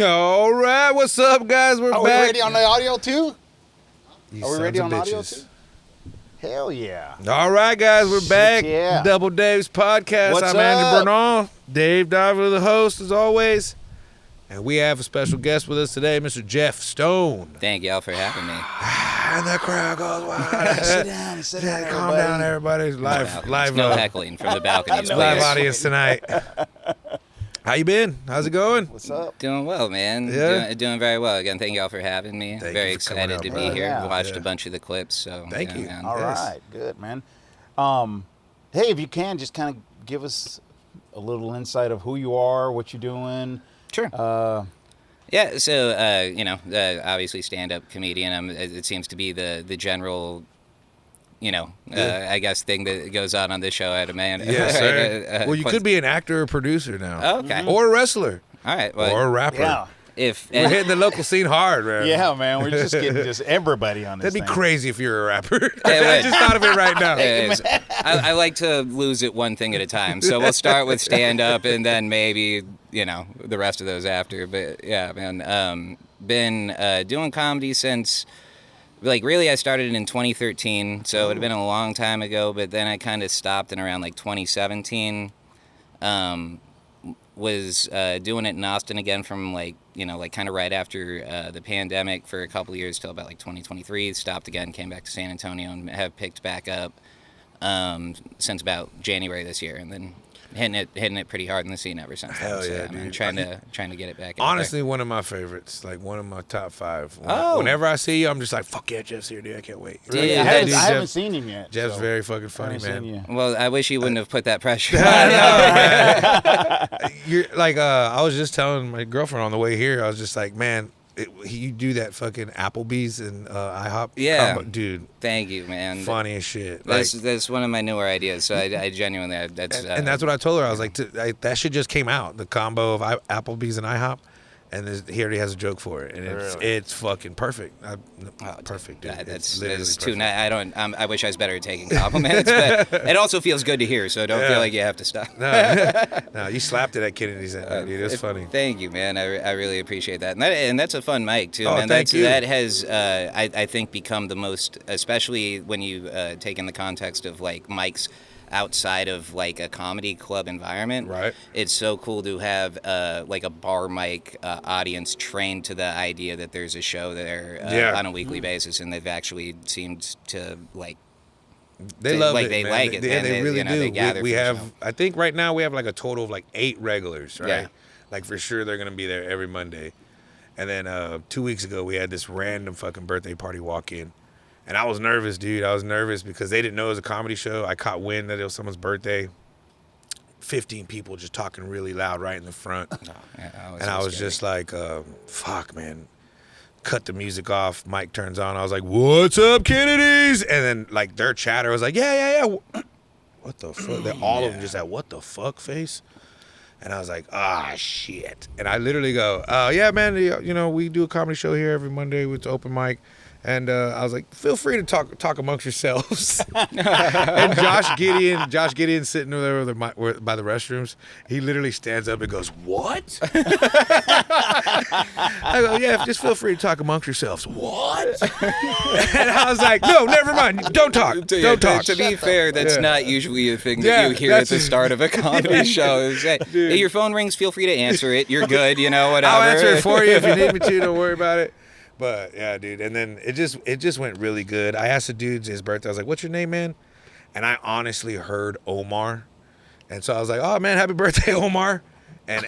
All right, what's up, guys? We're Are back. we ready on the audio too? You Are we sons ready of on audio bitches. too? Hell yeah. All right, guys, we're Shit, back. yeah. Double Dave's podcast. What's I'm Andrew up? Bernal. Dave Diver, the host, as always. And we have a special guest with us today, Mr. Jeff Stone. Thank y'all for having me. And the crowd goes wild. Sit down, Calm down, everybody. Live, No heckling from the balconies, live please. audience tonight. How you been? How's it going? What's up? Doing well, man. Yeah? Doing very well. Again, thank y'all for having me. Thank Very you for coming excited out, to brother. be here. Yeah. Watched Yeah. a bunch of the clips, so Thank yeah, you. man. All Yes. right, good, man. Hey, if you can, just kind of give us a little insight of who you are, what you're doing. Sure. Yeah, so, obviously stand-up comedian. It seems to be the general, I guess, thing that goes on this show, I'd imagine. Yes, sir. Well, you could be an actor or producer now. Oh, okay. Or a wrestler. All right. Well, Or a rapper. Yeah. We're hitting the local scene hard, man. Yeah, man. We're just getting just everybody on this That'd be thing. crazy if you were a rapper. It I would. just thought of it right now. It is. I like to lose it one thing at a time. So we'll start with stand-up and then maybe, the rest of those after. But, yeah, man, been doing comedy since, really I started in 2013. So it would have been a long time ago. But then I kind of stopped in around, 2017. Was doing it in Austin again from, kind of right after the pandemic for a couple of years till about, 2023. Stopped again, came back to San Antonio and have picked back up since about January this year. And then hitting it pretty hard in the scene ever since then. Hell So, yeah, I'm dude. trying to get it back. Honestly, one of my favorites. One of my top 5. Oh. Whenever I see you, I'm just like, fuck yeah, Jeff's here, dude. I can't wait. Dude, I Yeah, haven't, dude, I haven't Jeff- seen him yet. Jeff's so very fucking I funny, haven't man. seen you. Well, I wish you wouldn't have put that pressure on. You're I was just telling my girlfriend on the way here, I was just like, man, you do that fucking Applebee's and IHOP Yeah. combo, dude. Thank you, man. Funny as shit. That's one of my newer ideas. So I genuinely that's And that's what I told her. I was like, that shit just came out. The combo of Applebee's and IHOP, and he already has a joke for it, and it's fucking perfect. Perfect, dude. That's literally too. perfect. I wish I was better at taking compliments, but it also feels good to hear. So don't Yeah. feel like you have to stop. No, you slapped it at Kennedy's, dude. It was funny. Thank you, man. I really appreciate that, and that's a fun mic too, Oh, man. thank you. That has I think become the most, especially when you take in the context of mics outside of a comedy club environment. Right. It's so cool to have a bar mic audience trained to the idea that there's a show there on a weekly basis, and they've actually seemed to They love it. they Man. like it, Yeah, man. they really do. They gather We for the have, show. I think right now we have a total of 8 regulars, right? Yeah. For sure they're gonna be there every Monday. And then 2 weeks ago we had this random fucking birthday party walk in. And I was nervous, dude. I was nervous because they didn't know it was a comedy show. I caught wind that it was someone's birthday. 15 people just talking really loud right in the front. Yeah, And I was just like, fuck, man. Cut the music off. Mic turns on. I was like, what's up, Kennedy's? And then, their chatter was like, yeah. What the fuck? All of them just had, what the fuck face? And I was like, shit. And I literally go, yeah, man, we do a comedy show here every Monday with the open mic. And I was like, feel free to talk amongst yourselves. And Josh Gideon sitting over there by the restrooms, he literally stands up and goes, what? I go, yeah, just feel free to talk amongst yourselves. What? And I was like, no, never mind. Don't talk. Don't talk. To be fair, that's Yeah. not usually a thing Yeah, that you hear at that's the start of a comedy show. Is that, hey, your phone rings, feel free to answer it. You're good, whatever. I'll answer it for you if you need me to. Don't worry about it. But yeah, dude. And then it just went really good. I asked the dude his birthday. I was like, "What's your name, man?" And I honestly heard Omar, and so I was like, "Oh man, happy birthday, Omar!" And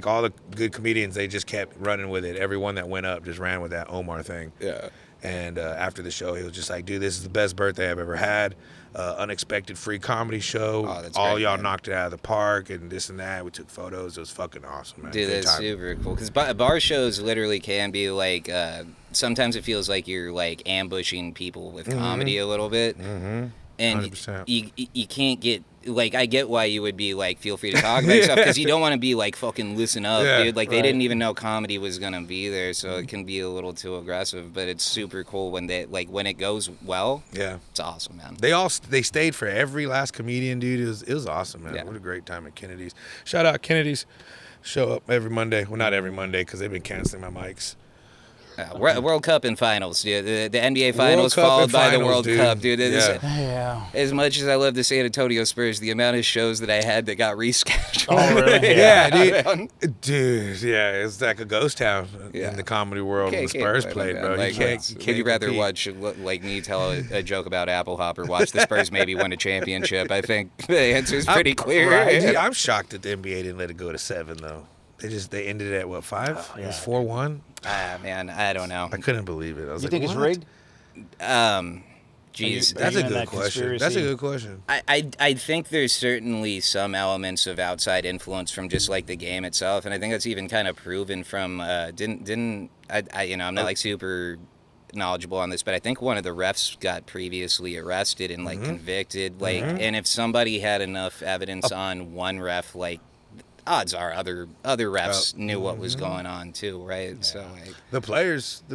all the good comedians, they just kept running with it. Everyone that went up just ran with that Omar thing. Yeah. And after the show, he was just like, "Dude, this is the best birthday I've ever had. Unexpected free comedy show. Oh, that's all great, y'all man. knocked it out of the park and this and that. We took photos. It was fucking awesome, man. Dude, Good that's time. super cool. Because bar shows literally can be sometimes it feels like you're ambushing people with comedy a little bit. Mm-hmm. And 100%. you can't get, I get why you would be feel free to talk about stuff, because you don't want to be fucking loosen up, Yeah, dude. They right. didn't even know comedy was going to be there, so it can be a little too aggressive, but it's super cool when when it goes well. Yeah. It's awesome, man. They stayed for every last comedian, dude. It was awesome, man. Yeah. What a great time at Kennedy's. Shout out Kennedy's. Show up every Monday. Well, not every Monday because they've been canceling my mics. World Cup and finals, dude. The NBA finals Cup followed and by the finals, World dude. Cup, dude. Yeah. As much as I love the San Antonio Spurs, the amount of shows that I had that got rescheduled. Oh, really? Yeah, dude. Yeah, it's like a ghost town Yeah. in the comedy world when the Can't Spurs blame played, them, bro. man. You Like, can't would you rather compete. watch like me tell a joke about Apple Hop or watch the Spurs maybe win a championship? I think the answer is pretty clear. Right. Dude, I'm shocked that the NBA didn't let it go to 7 though. They ended it at what, 5? It was 4-1. Man, I don't know. I couldn't believe it. I was You like, think it's what? rigged? Geez, That's Are a you in good that question. That's a conspiracy? good question. I think there's certainly some elements of outside influence from just like the game itself, and I think that's even kind of proven from I'm not like super knowledgeable on this, but I think one of the refs got previously arrested and like convicted, like, and if somebody had enough evidence on one ref, like, odds are other refs knew what was going on too, right? Yeah. So like The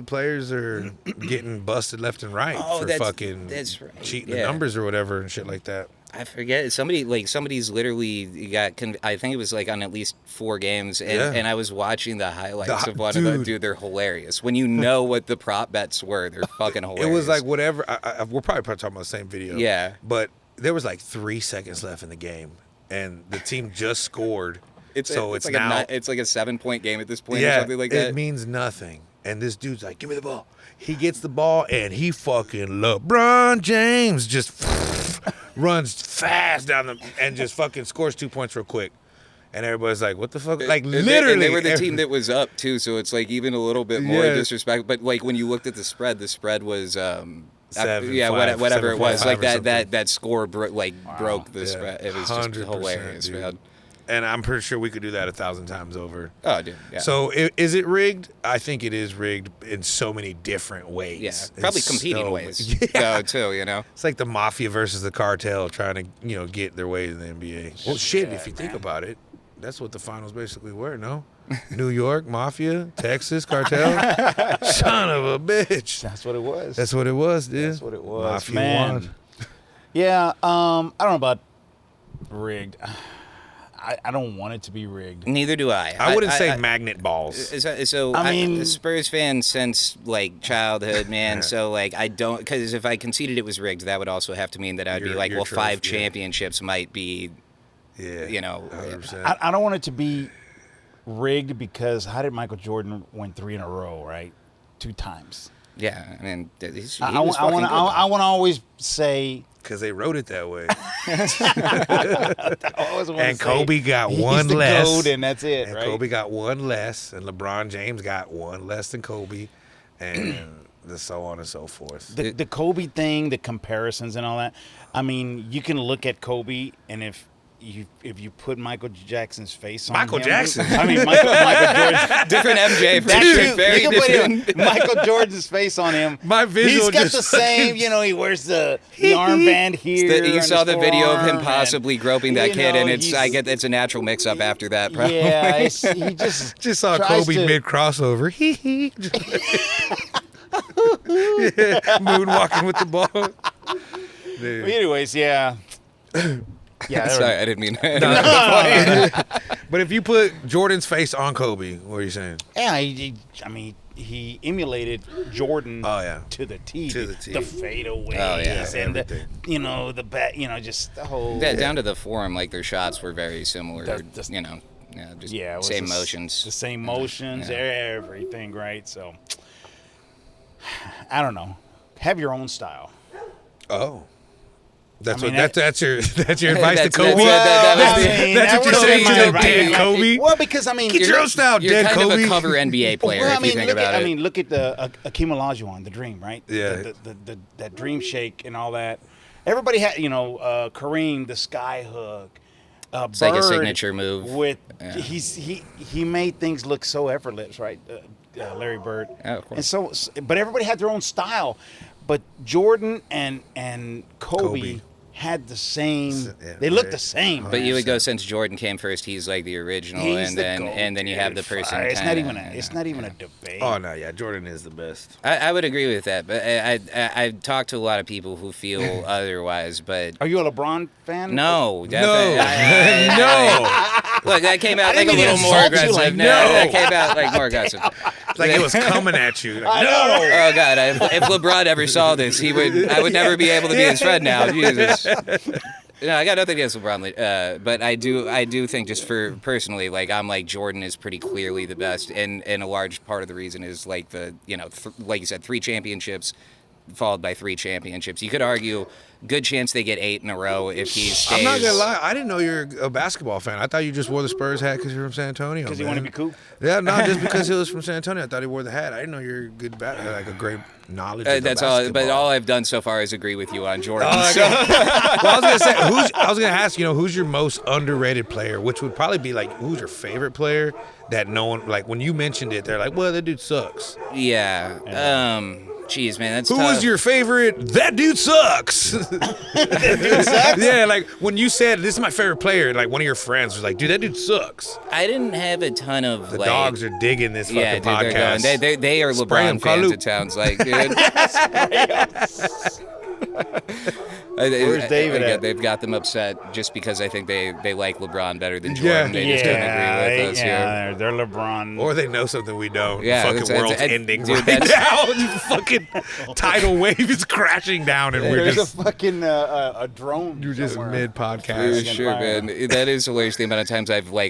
players are getting busted left and right for fucking that's right. cheating the numbers or whatever and shit like that. I forget. Somebody's literally got. I think it was like on at least 4 games, and I was watching the highlights of one of them. Dude, they're hilarious. When you know what the prop bets were, they're fucking hilarious. It was like whatever. We're probably talking about the same video. Yeah. But there was like 3 seconds left in the game, and the team just scored. It's like now it's like a 7-point game at this point, yeah, or something like that. It means nothing. And this dude's like, "Give me the ball." He gets the ball, and he fucking LeBron James just runs fast down and just fucking scores 2 points real quick. And everybody's like, "What the fuck?" Like literally, and they were the team that was up too, so it's like even a little bit more Yeah. disrespect. But like when you looked at the spread was 7-5, whatever it was. 7.5 Like or something. that score broke the spread. It was just 100%, hilarious, dude. man. And I'm pretty sure we could do that 1,000 times over. Oh, dude. Yeah. So is it rigged? I think it is rigged in so many different ways. Yeah, probably competing ways. Yeah. Though, too, you know. It's like the mafia versus the cartel trying to, get their way in the NBA. Well, shit, if you think about it, that's what the finals basically were, no? New York, mafia, Texas, cartel. Son of a bitch. That's what it was. That's what it was, dude. That's what it was. Mafia Man. won. Yeah, I don't know about rigged. I don't want it to be rigged. Neither do I. I wouldn't say magnet balls. So I mean- I'm a Spurs fan since like childhood, man. So like I don't, because if I conceded it was rigged, that would also have to mean that I'd be like, well, 5 championships might be, Yeah. 100%. I don't want it to be rigged because how did Michael Jordan win 3 in a row, right? 2 times. Yeah, I mean, he I was fucking want good, to always say. Because they wrote it that way. I always wanna And say Kobe got he's one the less. GOAT and that's it, And right? Kobe got 1 less, and LeBron James got 1 less than Kobe, and so on and so forth. The Kobe thing, the comparisons and all that. I mean, you can look at Kobe, and if you put Michael Jackson's face on Michael him, Jackson? I mean, Michael Jordan. different MJ, for That sure, too. very You can different. put Michael Jordan's face on him. My visual He's got just the same, he wears the armband here. You on saw his the video of him forearm, possibly and, groping that kid, and he's- it's a natural mix-up after that. Probably. Yeah, he just saw tries Kobe to- mid crossover. Moonwalking with the ball. Dude. Anyways, yeah. Yeah, Sorry, I didn't mean. But if you put Jordan's face on Kobe, what are you saying? Yeah, he emulated Jordan Oh, yeah. to the T. To the T. The fadeaways Oh, yeah. and Everything. the bat, just the whole. Yeah, down to the form, like their shots were very similar. Just just it was same the motions. The same motions, Yeah. everything, right? So, I don't know. Have your own style. Oh. That's I mean, that's your advice to That's- Kobe. that's what you're would saying be to my the advice. dead Kobe? Well, because Get your own style, You're dead kind Kobe. of a cover NBA player Well, if you think look about at, it. look at the Akeem Olajuwon, the Dream, right? Yeah. The that Dream Shake and all that. Everybody had, Kareem, the Sky Hook. It's like a signature move. With Yeah. he made things look so effortless, right? Larry Bird. Oh, of course. And so, but everybody had their own style. But Jordan and Kobe had the same. Yeah, They looked right. the same. But you would go, since Jordan came first, he's like the original, He's and the then GOAT, and then you have the dude. person. It's not even kinda, it's not even a debate. Oh no, yeah, Jordan is the best. I would agree with that, but I talked to a lot of people who feel otherwise, but Are you a LeBron fan? no, No, definitely. no. Look, that came out I like a didn't mean little to more insult you, aggressive. like, No, no. that came out like more aggressive. Like it was coming at you. Like, I no. know. Oh God! If LeBron ever saw this, I would never be able to be his friend now. Jesus. No, I got nothing against LeBron, but I do think just for personally, like I'm like Jordan is pretty clearly the best, and a large part of the reason is like like you said, 3 championships followed by 3 championships. You could argue good chance they get 8 in a row if he stays. I'm not gonna lie. I didn't know you're a basketball fan. I thought you just wore the Spurs hat because you're from San Antonio. Because you want to be cool. Yeah, no, just because he was from San Antonio. I thought he wore the hat. I didn't know you're a good like a great knowledge. Of That's all. But all I've done so far is agree with you on Jordan. Oh, So- okay. Well, I was gonna say, I was gonna ask, who's your most underrated player, which would probably be like, who's your favorite player that no one like when you mentioned it, they're like, well, that dude sucks. yeah. Jeez, man, that's Who tough. was your favorite? That dude sucks. That dude sucks? Yeah, like when you said this is my favorite player, like one of your friends was like, dude, that dude sucks. I didn't have a ton of The like. dogs are digging this fucking Yeah, dude, they're podcast. going. They are Spray 'em, LeBron fans. Kalu. It sounds like, dude. Where's David Again, at? they've got them upset just because I think they like LeBron better than Yeah. Jordan. They just don't agree with us here. they're LeBron. Or they know something we don't. Yeah, the fucking that's- world's that's- ending dude, right that's- now. The fucking tidal wave is crashing down, and we're There's just a fucking a drone. you're just somewhere. mid For podcast. sure, man. That is hilarious. The amount of times I've I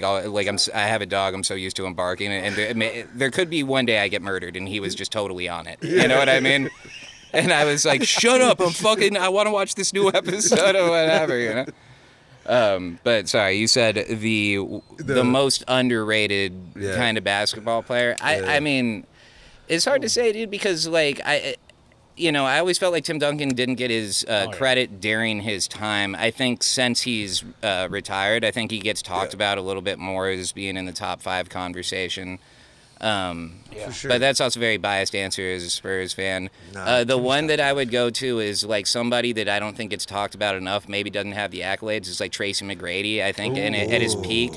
have a dog. I'm so used to him barking, and there could be one day I get murdered, and he was just totally on it. You know what I mean? And I was like, "Shut up! I want to watch this new episode or whatever." You know. But sorry, you said the most underrated Yeah. kind of basketball player. I mean, it's hard to say, dude, because like I always felt like Tim Duncan didn't get his credit during his time. I think since he's retired, I think he gets talked about a little bit more as being in the top 5 conversation. For sure. But that's also a very biased answer as a Spurs fan. Nah, The one that I would go to is like somebody that I don't think gets talked about enough, maybe doesn't have the accolades, is like Tracy McGrady. I think at his peak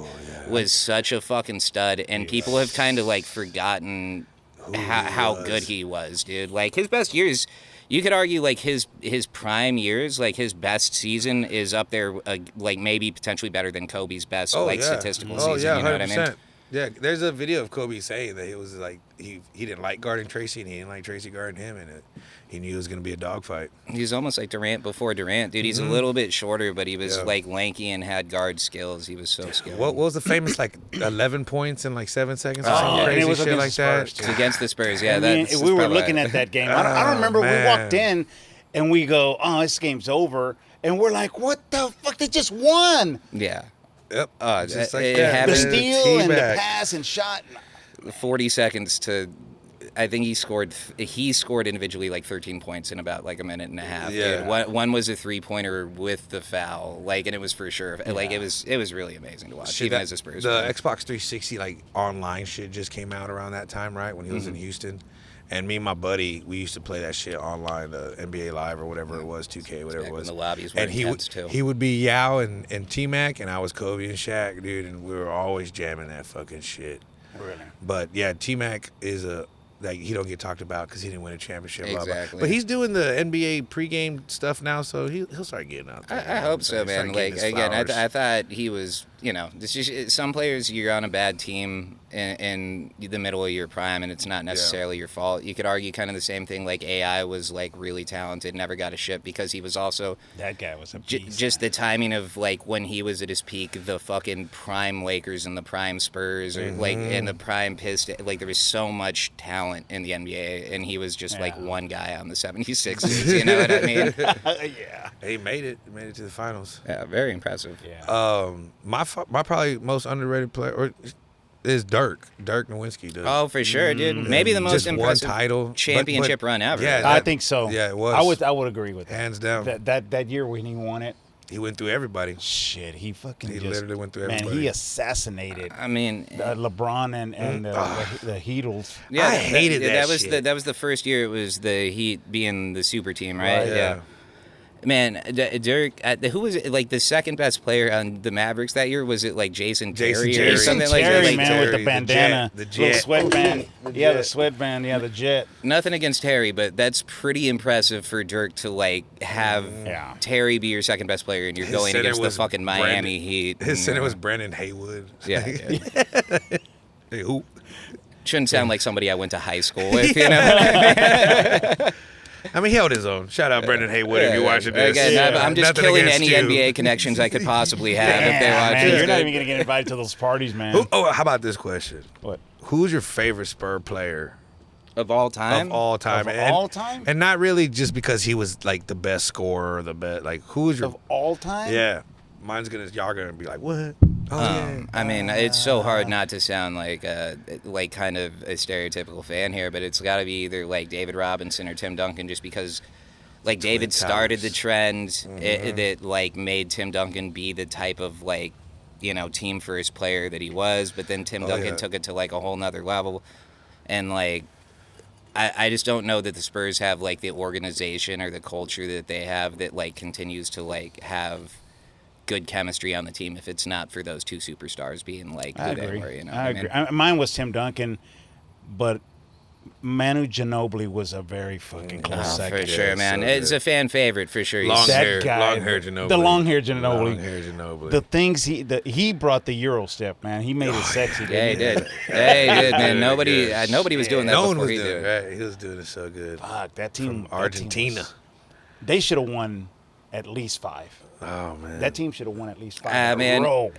was such a fucking stud, and people have kind of like forgotten how good he was, dude. Like his best years, you could argue like his prime years, like his best season is up there, like maybe potentially better than Kobe's best statistical season. Yeah, You know what I mean? Yeah, there's a video of Kobe saying that he was like he didn't like guarding Tracy and he didn't like Tracy guarding him, and he knew it was gonna be a dogfight. He's almost like Durant before Durant, dude. He's a little bit shorter, but he was like lanky and had guard skills. He was so skilled. What was the famous like 11 points in like 7 seconds or Oh, something yeah, and it crazy was shit against like the that? Spurs, It's against the Spurs, yeah. I mean, That's we were probably looking right. at that game. I don't remember. man. We walked in, and we go, "Oh, this game's over," and we're like, "What the fuck? They just won!" Yeah. Yep. Just like it that. happened. The Having steal and the teabag. pass and shot. 40 seconds to. I think he scored individually like 13 points in about like a minute and a half. Yeah. Dude. One was a 3-pointer with the foul, like, and it was for sure. Like it was really amazing to watch, Shit, even that- as a Spurs the fan. Xbox 360 like online shit just came out around that time, right? When he was in Houston. And me and my buddy, we used to play that shit online, the NBA Live or whatever it was, 2K, whatever Back it when was. the lobbies were and intense, too. he would be Yao and T-Mac, and I was Kobe and Shaq, dude, and we were always jamming that fucking shit. Really? But yeah, T-Mac is like he don't get talked about because he didn't win a championship. Blah, blah. Exactly. But he's doing the NBA pregame stuff now, so he'll start getting out there. I hope so, He'll man. start getting Like his again, flowers. I thought he was. This just some players you're on a bad team in the middle of your prime, and it's not necessarily your fault. You could argue kind of the same thing. Like AI was like really talented, never got a ship because he was also That guy was a beast. just the timing of like when he was at his peak, the fucking prime Lakers and the prime Spurs, or like in the prime Pistons. Like there was so much talent in the NBA, and he was just like one guy on the 76ers. You know what I mean? yeah. He made it to the finals. Yeah, very impressive. Yeah. My probably most underrated player is Dirk Nowitzki, dude. Oh, for sure, dude. Maybe the most Just one impressive title, championship but- run ever. Yeah, I that- think so. Yeah, it was. I would agree with that. Hands down. That year when he won it, He went through everybody. shit, he fucking He just, literally went through man, everybody. he assassinated I mean, LeBron and the Heatles. yeah, I hated that was shit. that was the first year it was the Heat being the super team, right? Yeah. Man, Dirk, who was it? Like the second best player on the Mavericks that year? Was it like Jason Terry or something like that? Terry, Like, man, with Terry, the bandana, the little jet. sweatband. The Yeah, the jet. sweatband. Yeah, the jet. nothing against Terry, but that's pretty impressive for Dirk to like have Yeah. Terry be your second best player, and you're His going center against the was fucking Miami Heat. His and, center was Brendan Haywood. yeah. dude. Hey, hoop. Shouldn't sound like somebody I went to high school with, you know. I mean, he held his own. Shout out Brendan Haywood if you're watching this. Again, I'm just Nothing killing against any you. NBA connections I could possibly have if they Damn, watch man, this. you're not even gonna get invited to those parties, man. Oh, how about this question? What? Who's your favorite Spur player Of all time? of all time? Of all time? And not really just because he was like the best scorer or the best. Like, who is your? Of all time? Yeah, mine's gonna. Y'all gonna be like, what? Oh yeah. I mean, it's so hard not to sound like kind of a stereotypical fan here, but it's got to be either like David Robinson or Tim Duncan, just because like David started the trend that like made Tim Duncan be the type of like team first player that he was, but then Tim Duncan took it to like a whole nother level, and like I just don't know that the Spurs have like the organization or the culture that they have that like continues to like have good chemistry on the team if it's not for those two superstars being like I who they agree. were, you know. I agree. Mine was Tim Duncan, but Manu Ginobili was a very fucking close second. for sure, man. so It's good. a fan favorite for sure. Long That hair, guy, long hair Ginobili. the long hair Ginobili. Long hair Ginobili. The things he brought the Euro step, man. He made it sexy. Yeah, he didn't did. Yeah, he did, man. Nobody, Yeah. nobody was doing that no before one was he doing did. it. Right? He was doing it so good. Fuck, that team. From Argentina. They should have won at least 5. Oh man. That team should have won at least 5. Ah, in a man. row.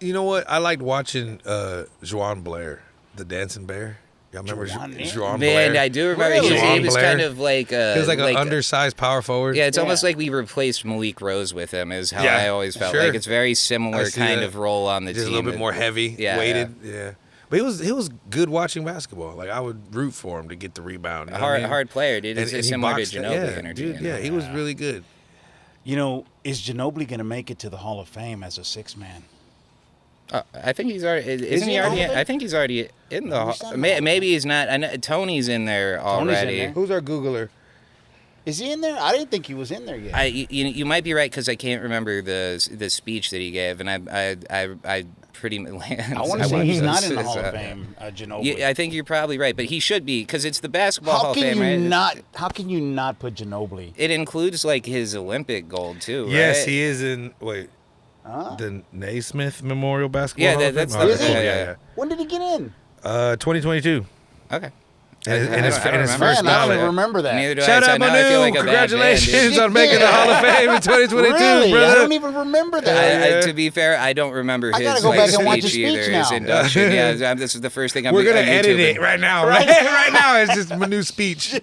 You know what? I liked watching Juwan Blair, the dancing bear. Y'all remember Juwan, yeah. Juwan Man, Blair? I do remember Really? he Juwan was Blair? kind of like He was like an undersized power forward. Yeah, it's almost Yeah. like we replaced Malik Rose with him. Is how Yeah, I always felt sure. like it's very I similar see kind that. of role on the just team. a little bit more heavy, Yeah, weighted. Yeah. But he was good watching basketball. Like I would root for him to get the rebound. You know what I mean? hard player, dude. It's And he similar to boxed it. Ginobili Yeah, energy. dude, you know? yeah, he was really good. You know, is Ginobili going to make it to the Hall of Fame as a 6-man? I think he's already. Isn't he he in the already? Hall of I think he's already in the. he's Hall, in the Hall of maybe he's not. I know, Tony's in there Tony's in already. there. Who's our Googler? Is he in there? I didn't think he was in there yet. You might be right because I can't remember the speech that he gave, and I pretty. I want to say he's not in the Hall of Fame, Ginobili. Yeah, I think you're probably right, but he should be because it's the basketball Hall How of can Fame, you right? not? How can you not put Ginobili? It includes like his Olympic gold too, right? Yes, he is in. Wait, Huh? the Naismith Memorial Basketball. Yeah, Hall of that's Fame? the- Oh, cool. yeah. When did he get in? 2022. Okay. And his I don't first remember. Man, I don't ballot. even remember that. Neither do Shout I. So out now I feel Manu! like a bad man, dude. Congratulations on making the Hall of Fame in 2022, Really? brother. I don't even remember that. To be fair, I don't remember I his gotta go like, back speech and watch his either. speech His now. induction. Yeah, this is the first thing I'm. We're gonna I'm edit YouTubing. it right now. Right now, it's just Manu's speech.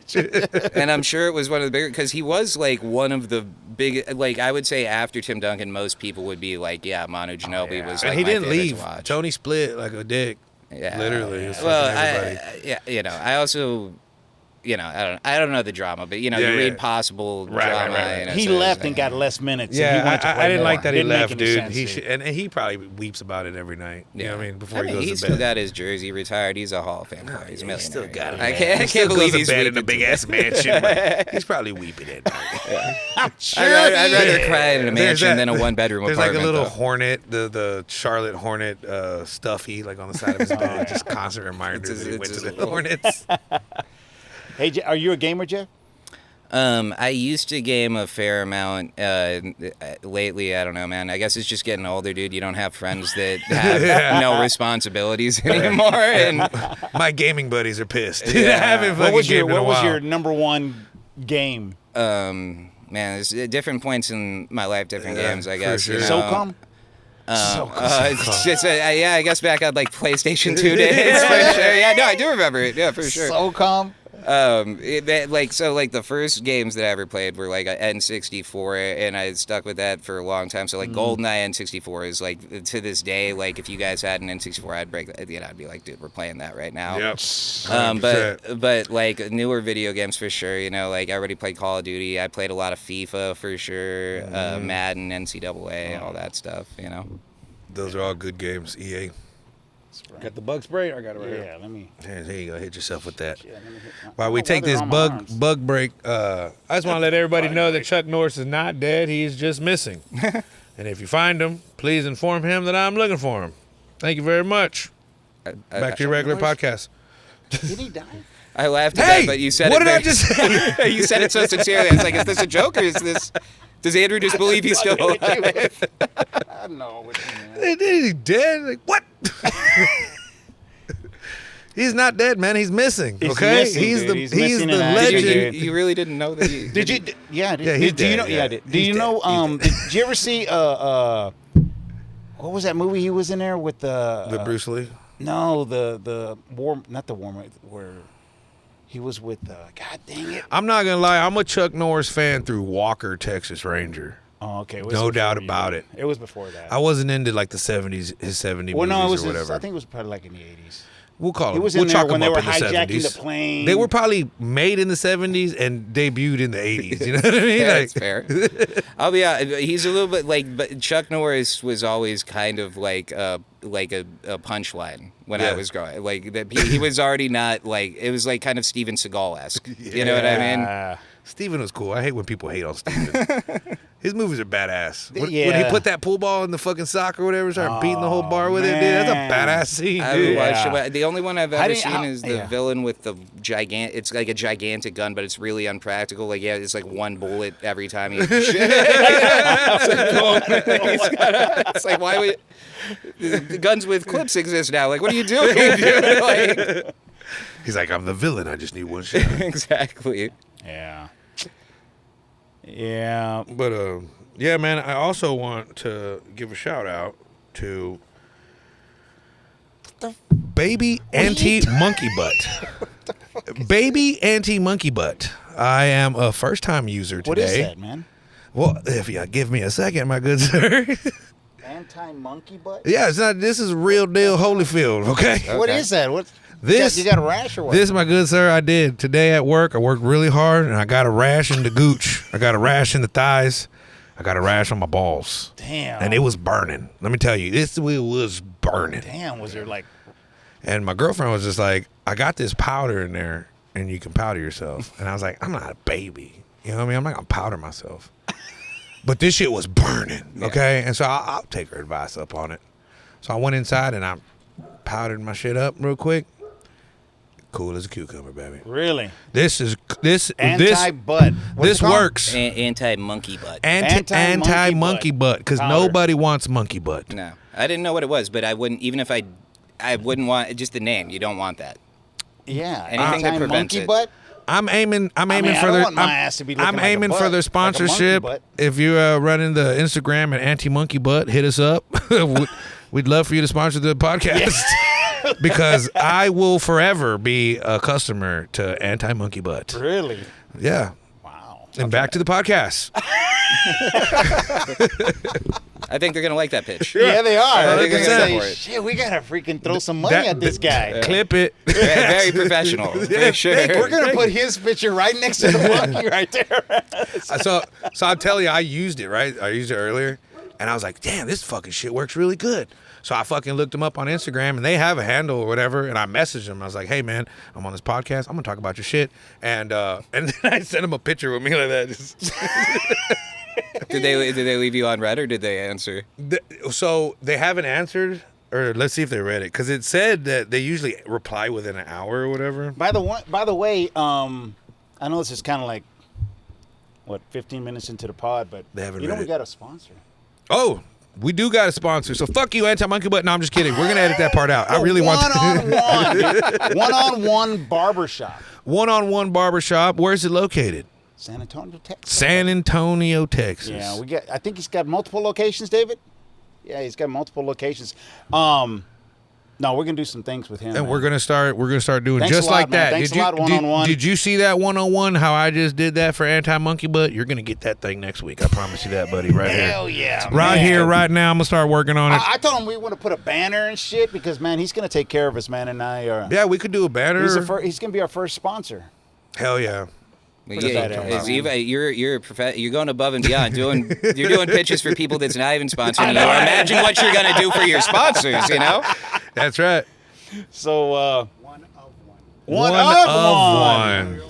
And I'm sure it was one of the bigger because he was like one of the big. Like I would say after Tim Duncan, most people would be like, yeah, Manu Ginobili was. Like, And he my didn't favorite to leave. watch. Tony split like a dick. Yeah. Literally. He was Well, fucking everybody. I also. I don't know the drama, but you Yeah, read yeah. possible Right, drama. right. you know, He so left it's and like- got less minutes. Yeah, and he went to play I didn't more. like that he Didn't make left, any dude. sense, He dude. should, and he probably weeps about it every night. You know what I mean? Before he goes he's to still bed. got his jersey retired. He's a Hall of Fame player. He's a He millionaire. still got it. I man. can't He still believe goes to he's bed in a weeping big today. ass mansion. But he's probably weeping at night. I'm sure I'd rather he is. cry in a There's mansion that- than a one-bedroom There's apartment. like a little though. hornet, the Charlotte Hornet stuffy, like on the side of his bed, just constant reminder It's that he his- went it's to his the Hornets. Hey, are you a gamer, Jeff? I used to game a fair amount. Lately, I don't know, man. I guess it's just getting older, dude. You don't have friends that have no responsibilities anymore. And My gaming buddies are pissed. I Yeah. haven't What fucking was gamed in a what was while. your number one game? man, there's different points in my life, different Yeah, games. I for guess. sure. You know? SOCOM? It's just, yeah, I guess back on like PlayStation 2 days for sure. Yeah, no, I do remember it. Yeah, for sure. SOCOM? The first games that I ever played were like a N64, and I stuck with that for a long time. So like GoldenEye N64 is like to this day, like if you guys had an N64, I'd I'd be like, dude, we're playing that right now. Yep. 100%. But like newer video games for sure. I already played Call of Duty. I played a lot of FIFA for sure, Madden, NCAA, all that stuff. Those are all good games. EA. Got the bug spray? I got it right Yeah, here. let me. Here you go. Hit yourself with that. Yeah, let me hit While we take this bug break, I just want to let everybody know that Chuck Norris is not dead. He's just missing. And if you find him, please inform him that I'm looking for him. Thank you very much. Back to your regular podcast. Did he die? I laughed at Hey, that, but you said what it. did I just say? You said it so sincerely. I was like, is this a joke or is this? Does Andrew just believe he's still alive? I know what you mean. He's dead? Like, what? He's not dead, man. He's missing. He's Okay, missing, he's dude. the He's he's missing the in action, legend. dude. You really didn't know that? Did you? Yeah, Yeah, he's do you dead, know? yeah. Yeah, do He's you dead. know? Did you ever see? What was that movie he was in there with The Bruce Lee. No, the war, not the war, where he was with. God dang it! I'm not gonna lie. I'm a Chuck Norris fan through Walker, Texas Ranger. Oh, okay. It was No before doubt you. about it. It was before that. I wasn't into like the 70s, his 70 well, movies no, it was. or whatever. I think it was probably like in the 80s. We'll call He them. was We'll in there chalk when them they up were in the hijacking 70s. the plane. They were probably made in the 70s and debuted in the 80s. You know what I mean? Yeah, Like, that's fair. I'll be honest. He's a little bit like, but Chuck Norris was always kind of like a punchline when I Yeah. was growing. Like that, he was already not like it was like kind of Steven Seagal-esque. You know what I mean? Yeah. Steven was cool. I hate when people hate on Steven. His movies are badass. When he Yeah. put that pool ball in the fucking sock or whatever, started beating the whole bar with it, dude. That's a man. badass scene, I haven't dude. watched Yeah. it, but the only one I've How ever do you- seen how- is the yeah. villain with the gigant. It's like a gigantic gun, but it's really unpractical. Like it's like one bullet every time he. It's like why would the guns with clips exist now? Like what are you doing? dude? Like, He's like, I'm the villain. I just need one shot. exactly. Yeah. Yeah. But yeah, man. I also want to give a shout out to Baby Anti Monkey Butt. Baby Anti Monkey Butt. I am a first time user today. What is that, man? Well, if you give me a second, my good sir. Anti-monkey butt? Yeah, it's not. This is real deal Holyfield. Okay. What Okay. is that? What? This You got a rash or what? This, my good sir, I did today at work. I worked really hard, and I got a rash in the gooch. I got a rash in the thighs. I got a rash on my balls, Damn. and it was burning. Let me tell you, this was burning. Damn, was there like... And my girlfriend was just like, "I got this powder in there, and you can powder yourself." And I was like, "I'm not a baby, you know what I mean? I'm not gonna powder myself." But this shit was burning, okay? And so I'll take her advice up on it. So I went inside and I powdered my shit up real quick. Cool as a cucumber, baby. Really? This Anti-butt. What's this it called? works. Anti-monkey butt. Anti monkey butt, because Powder. nobody wants monkey butt. No, I didn't know what it was, but I wouldn't even if I wouldn't want just the name. You don't want that. Yeah. Anything that prevents Anti-monkey it. butt? I'm aiming I for don't their. want my ass to be looking I'm like a aiming for butt, their like a monkey sponsorship. butt. If you're running the Instagram at Anti Monkey Butt, hit us up. We'd love for you to sponsor the podcast because I will forever be a customer to Anti Monkey Butt. Really? Yeah. Wow. And back to the podcast. I think they're gonna like that pitch. Yeah, they are. They're gonna 100%. say, shit, we gotta freaking throw some money at this guy. Clip it. Very professional, for sure. We're gonna put his picture right next to the monkey right there. So I'll tell you, I used it, right? I used it earlier, and I was like, damn, this fucking shit works really good. So I fucking looked them up on Instagram, and they have a handle or whatever, and I messaged them. I was like, hey, man, I'm on this podcast. I'm going to talk about your shit. And then I sent them a picture with me like that. Just Did they leave you on red or did they answer? So they haven't answered, or let's see if they read it, because it said that they usually reply within an hour or whatever. By the way, I know this is kind of like, 15 minutes into the pod, but They haven't you know read we it. got a sponsor. Oh, we do got a sponsor. So fuck you, Anti-Monkey Butt. No, I'm just kidding. We're going to edit that part out. I really want One-on-one barbershop. One-on-one barbershop. Where's it located? San Antonio, Texas. San Antonio, Texas. Yeah, I think he's got multiple locations, David. Yeah, he's got multiple locations. No, we're gonna do some things with him. And man. we're gonna start doing Thanks just a lot, like man. that. Thanks Did a you lot, one-on-one. did you see that 101? How I just did that for Anti-Monkey Butt? You're gonna get that thing next week. I promise you that, buddy. Right here. Hell yeah, Right man. here, right now. I'm gonna start working on it. I told him we want to put a banner and shit because man, he's gonna take care of us, man. And Yeah, we could do a banner. he's gonna be our first sponsor. Hell yeah. Yeah, badass, you're going above and beyond. You're doing pitches for people that's not even sponsoring you. Imagine what you're gonna do for your sponsors. You know? That's right. So, One of one. one of one.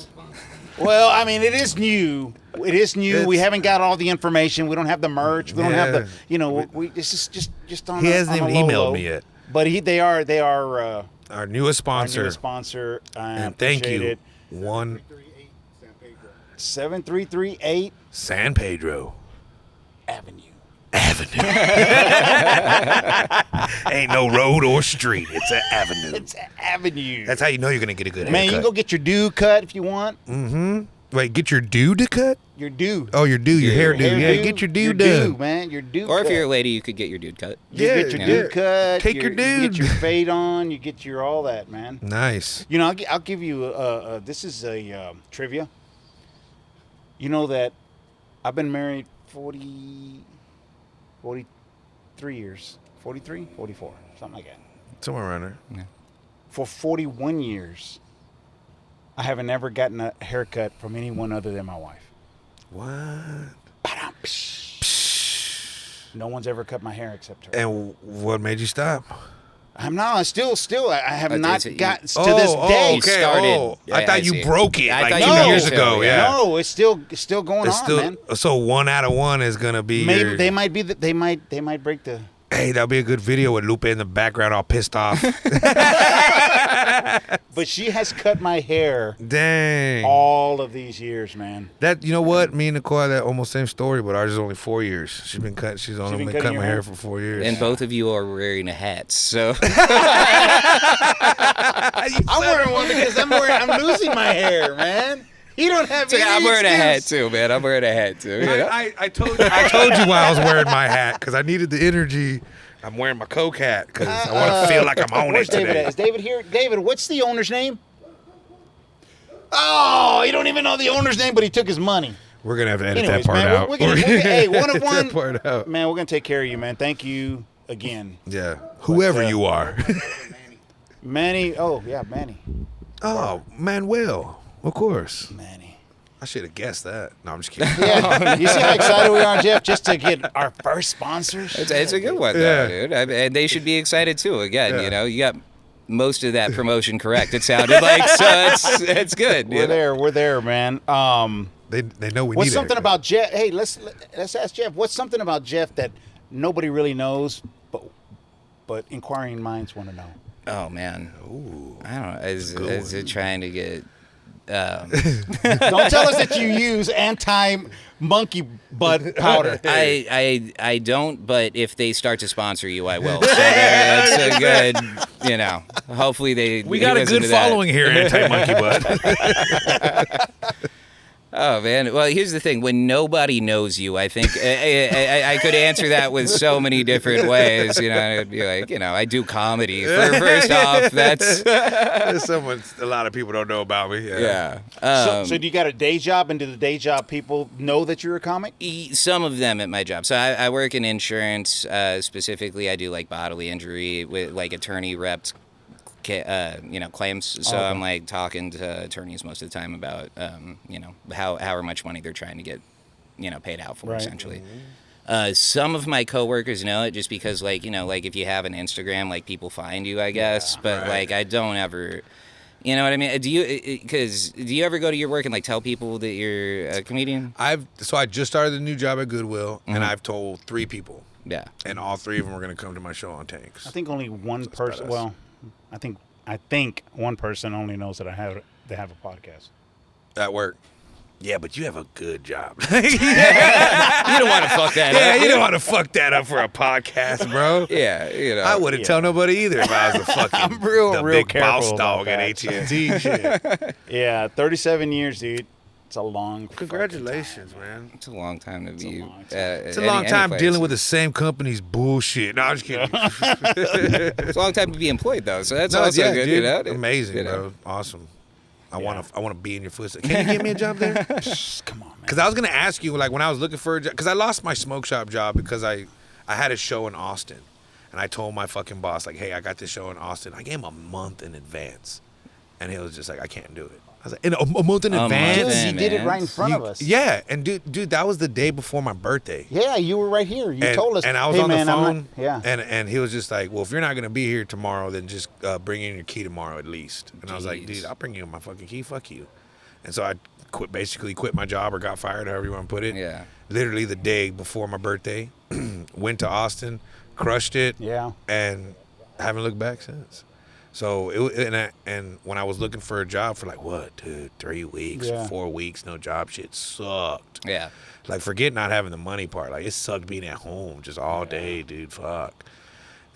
Well, I mean, it is new. It is new. We It's- haven't got all the information. We don't have the merch. We don't have the, Yeah. you know, we it's just on. He a, hasn't on even a low, emailed low. me yet. But they are Our newest our sponsor. newest sponsor. I And thank appreciate you. It. 338 San Pedro. 7338 San Pedro Avenue. Avenue. Ain't no road or street. It's an avenue. It's an avenue. That's how you know you're gonna get a good Man, you can haircut. go get your do cut if you want. Wait, get your due to cut? Your do. Oh, your due, your hair due. Hair Yeah, do, get your due your done. Do, man. Your do. Or if cut. you're a lady, you could get your dude cut. You Yeah, get your yeah. do cut. Take your You get dude. your fade on. You get your all that, man. Nice. You know, I'll give you. This is a trivia. You know that I've been married 43 years. 43, 44, something like that. Somewhere around there. For 41 years, I haven't ever gotten a haircut from anyone other than my wife. What? No one's ever cut my hair except her. And what made you stop? I'm not. Still. I have That's not it. got to this day. okay. started- Oh, I Yeah, thought I you see. broke it I like thought 2 you broke years it, ago. yeah. Yeah. No, it's still going It's on, still man. so 1 out of 1 is gonna be. Maybe your- they might be. They might break the. Hey, that'll be a good video with Lupe in the background, all pissed off. But she has cut my hair Dang. all of these years, man. That you know what? Me and Nicole had that almost same story, but ours is only 4 years. She's only been been cutting cutting your my hair hair? for 4 years. And both of you are wearing hats, so I'm wearing one because I'm losing my hair, man. You don't have any I'm wearing a hat excuse. too, man. I'm wearing a hat too. You know? I told you why I was wearing my hat because I needed the energy. I'm wearing my Coke hat because I want to feel like I'm on Where's it David today. at? Is David here? David, what's the owner's name? Oh, you don't even know the owner's name, but he took his money. We're gonna have to edit Anyways, that part man, out. we're gonna, hey, one of Edit one. that part out. Man, we're gonna take care of you, man. Thank you again, Yeah, whoever But, you are. Manny. Oh yeah, Manny. Oh, Manuel, of course. Manny. I should have guessed that. No, I'm just kidding. Yeah, you see how excited we are, Jeff, just to get our first sponsors. It's a good one, Yeah. though, dude. And they should be excited too. Again, Yeah. you know, you got most of that promotion correct. It sounded like so. It's good. you know? We're there, man. They know we What's need something it. about Jeff? Hey, let's ask Jeff. What's something about Jeff that nobody really knows, but inquiring minds want to know? Oh man. Ooh. I don't know. Is it trying to get? Don't tell us that you use anti-monkey butt powder. I don't, but if they start to sponsor you, I will. So that's a good, you know. Hopefully We got a listen good to that. following here, anti-monkey butt. Oh man! Well, here's the thing: when nobody knows you, I think I could answer that with so many different ways. You know, I'd be like, you know, I do comedy. First off, that's A lot of people don't know about me. yeah. So do you got a day job, and do the day job people know that you're a comic? Some of them at my job. So I work in insurance. Specifically, I do like bodily injury with like attorney reps. Claims. So Okay. I'm like talking to attorneys most of the time about, how much money they're trying to get, paid out for Right. essentially. Some of my coworkers know it just because, like if you have an Instagram, like people find you, I guess. But right. like I don't ever, you know what I mean? Do you ever go to your work and like tell people that you're a comedian? I just started a new job at Goodwill, and I've told 3 people, Yeah. and all 3 of them are going to come to my show on Tanks. I think only one person. badass. Well, I think one person only knows that they have a podcast. At work. Yeah, but you have a good job. You don't want to fuck that Yeah, up. you don't want to fuck that up for a podcast, bro. Yeah, I wouldn't tell nobody either if I was a fucking I'm real big careful boss dog about at that. AT&T. Shit. Yeah, 37 years, dude. It's a long. Congratulations, man. It's a long time to be. a long time. It's a long time dealing with the same company's bullshit. No, I'm just kidding. It's a long time to be employed though, so that's No, also yeah, good. dude. You know? Amazing, You know? bro. Awesome. I want to be in your footsteps. Can you get me a job there? Come on, man. Because I was gonna ask you, like, when I was looking for a job, because I lost my smoke shop job because I had a show in Austin, and I told my fucking boss, like, hey, I got this show in Austin. I gave him a month in advance, And he was just like, I can't do it. I was like, in a month in A month advance? Dude, in you did it right in advance. front of us. Yeah, and dude, that was the day before my birthday. Yeah, you were right here. You told us. And I was hey, on man, the I'm phone. not- yeah. And he was just like, well, if you're not gonna be here tomorrow, then just bring in your key tomorrow at least. And I was like, Jeez. dude, I'll bring you my fucking key. Fuck you. And so I basically quit my job or got fired, however you want to put it. Yeah. Literally the day before my birthday, went to Austin, crushed it. Yeah. And haven't looked back since. So and when I was looking for a job for like what, dude, 3 weeks, Yeah. 4 weeks, no job, shit sucked. Yeah. Like, forget not having the money part. Like, it sucked being at home just all day, dude. Fuck.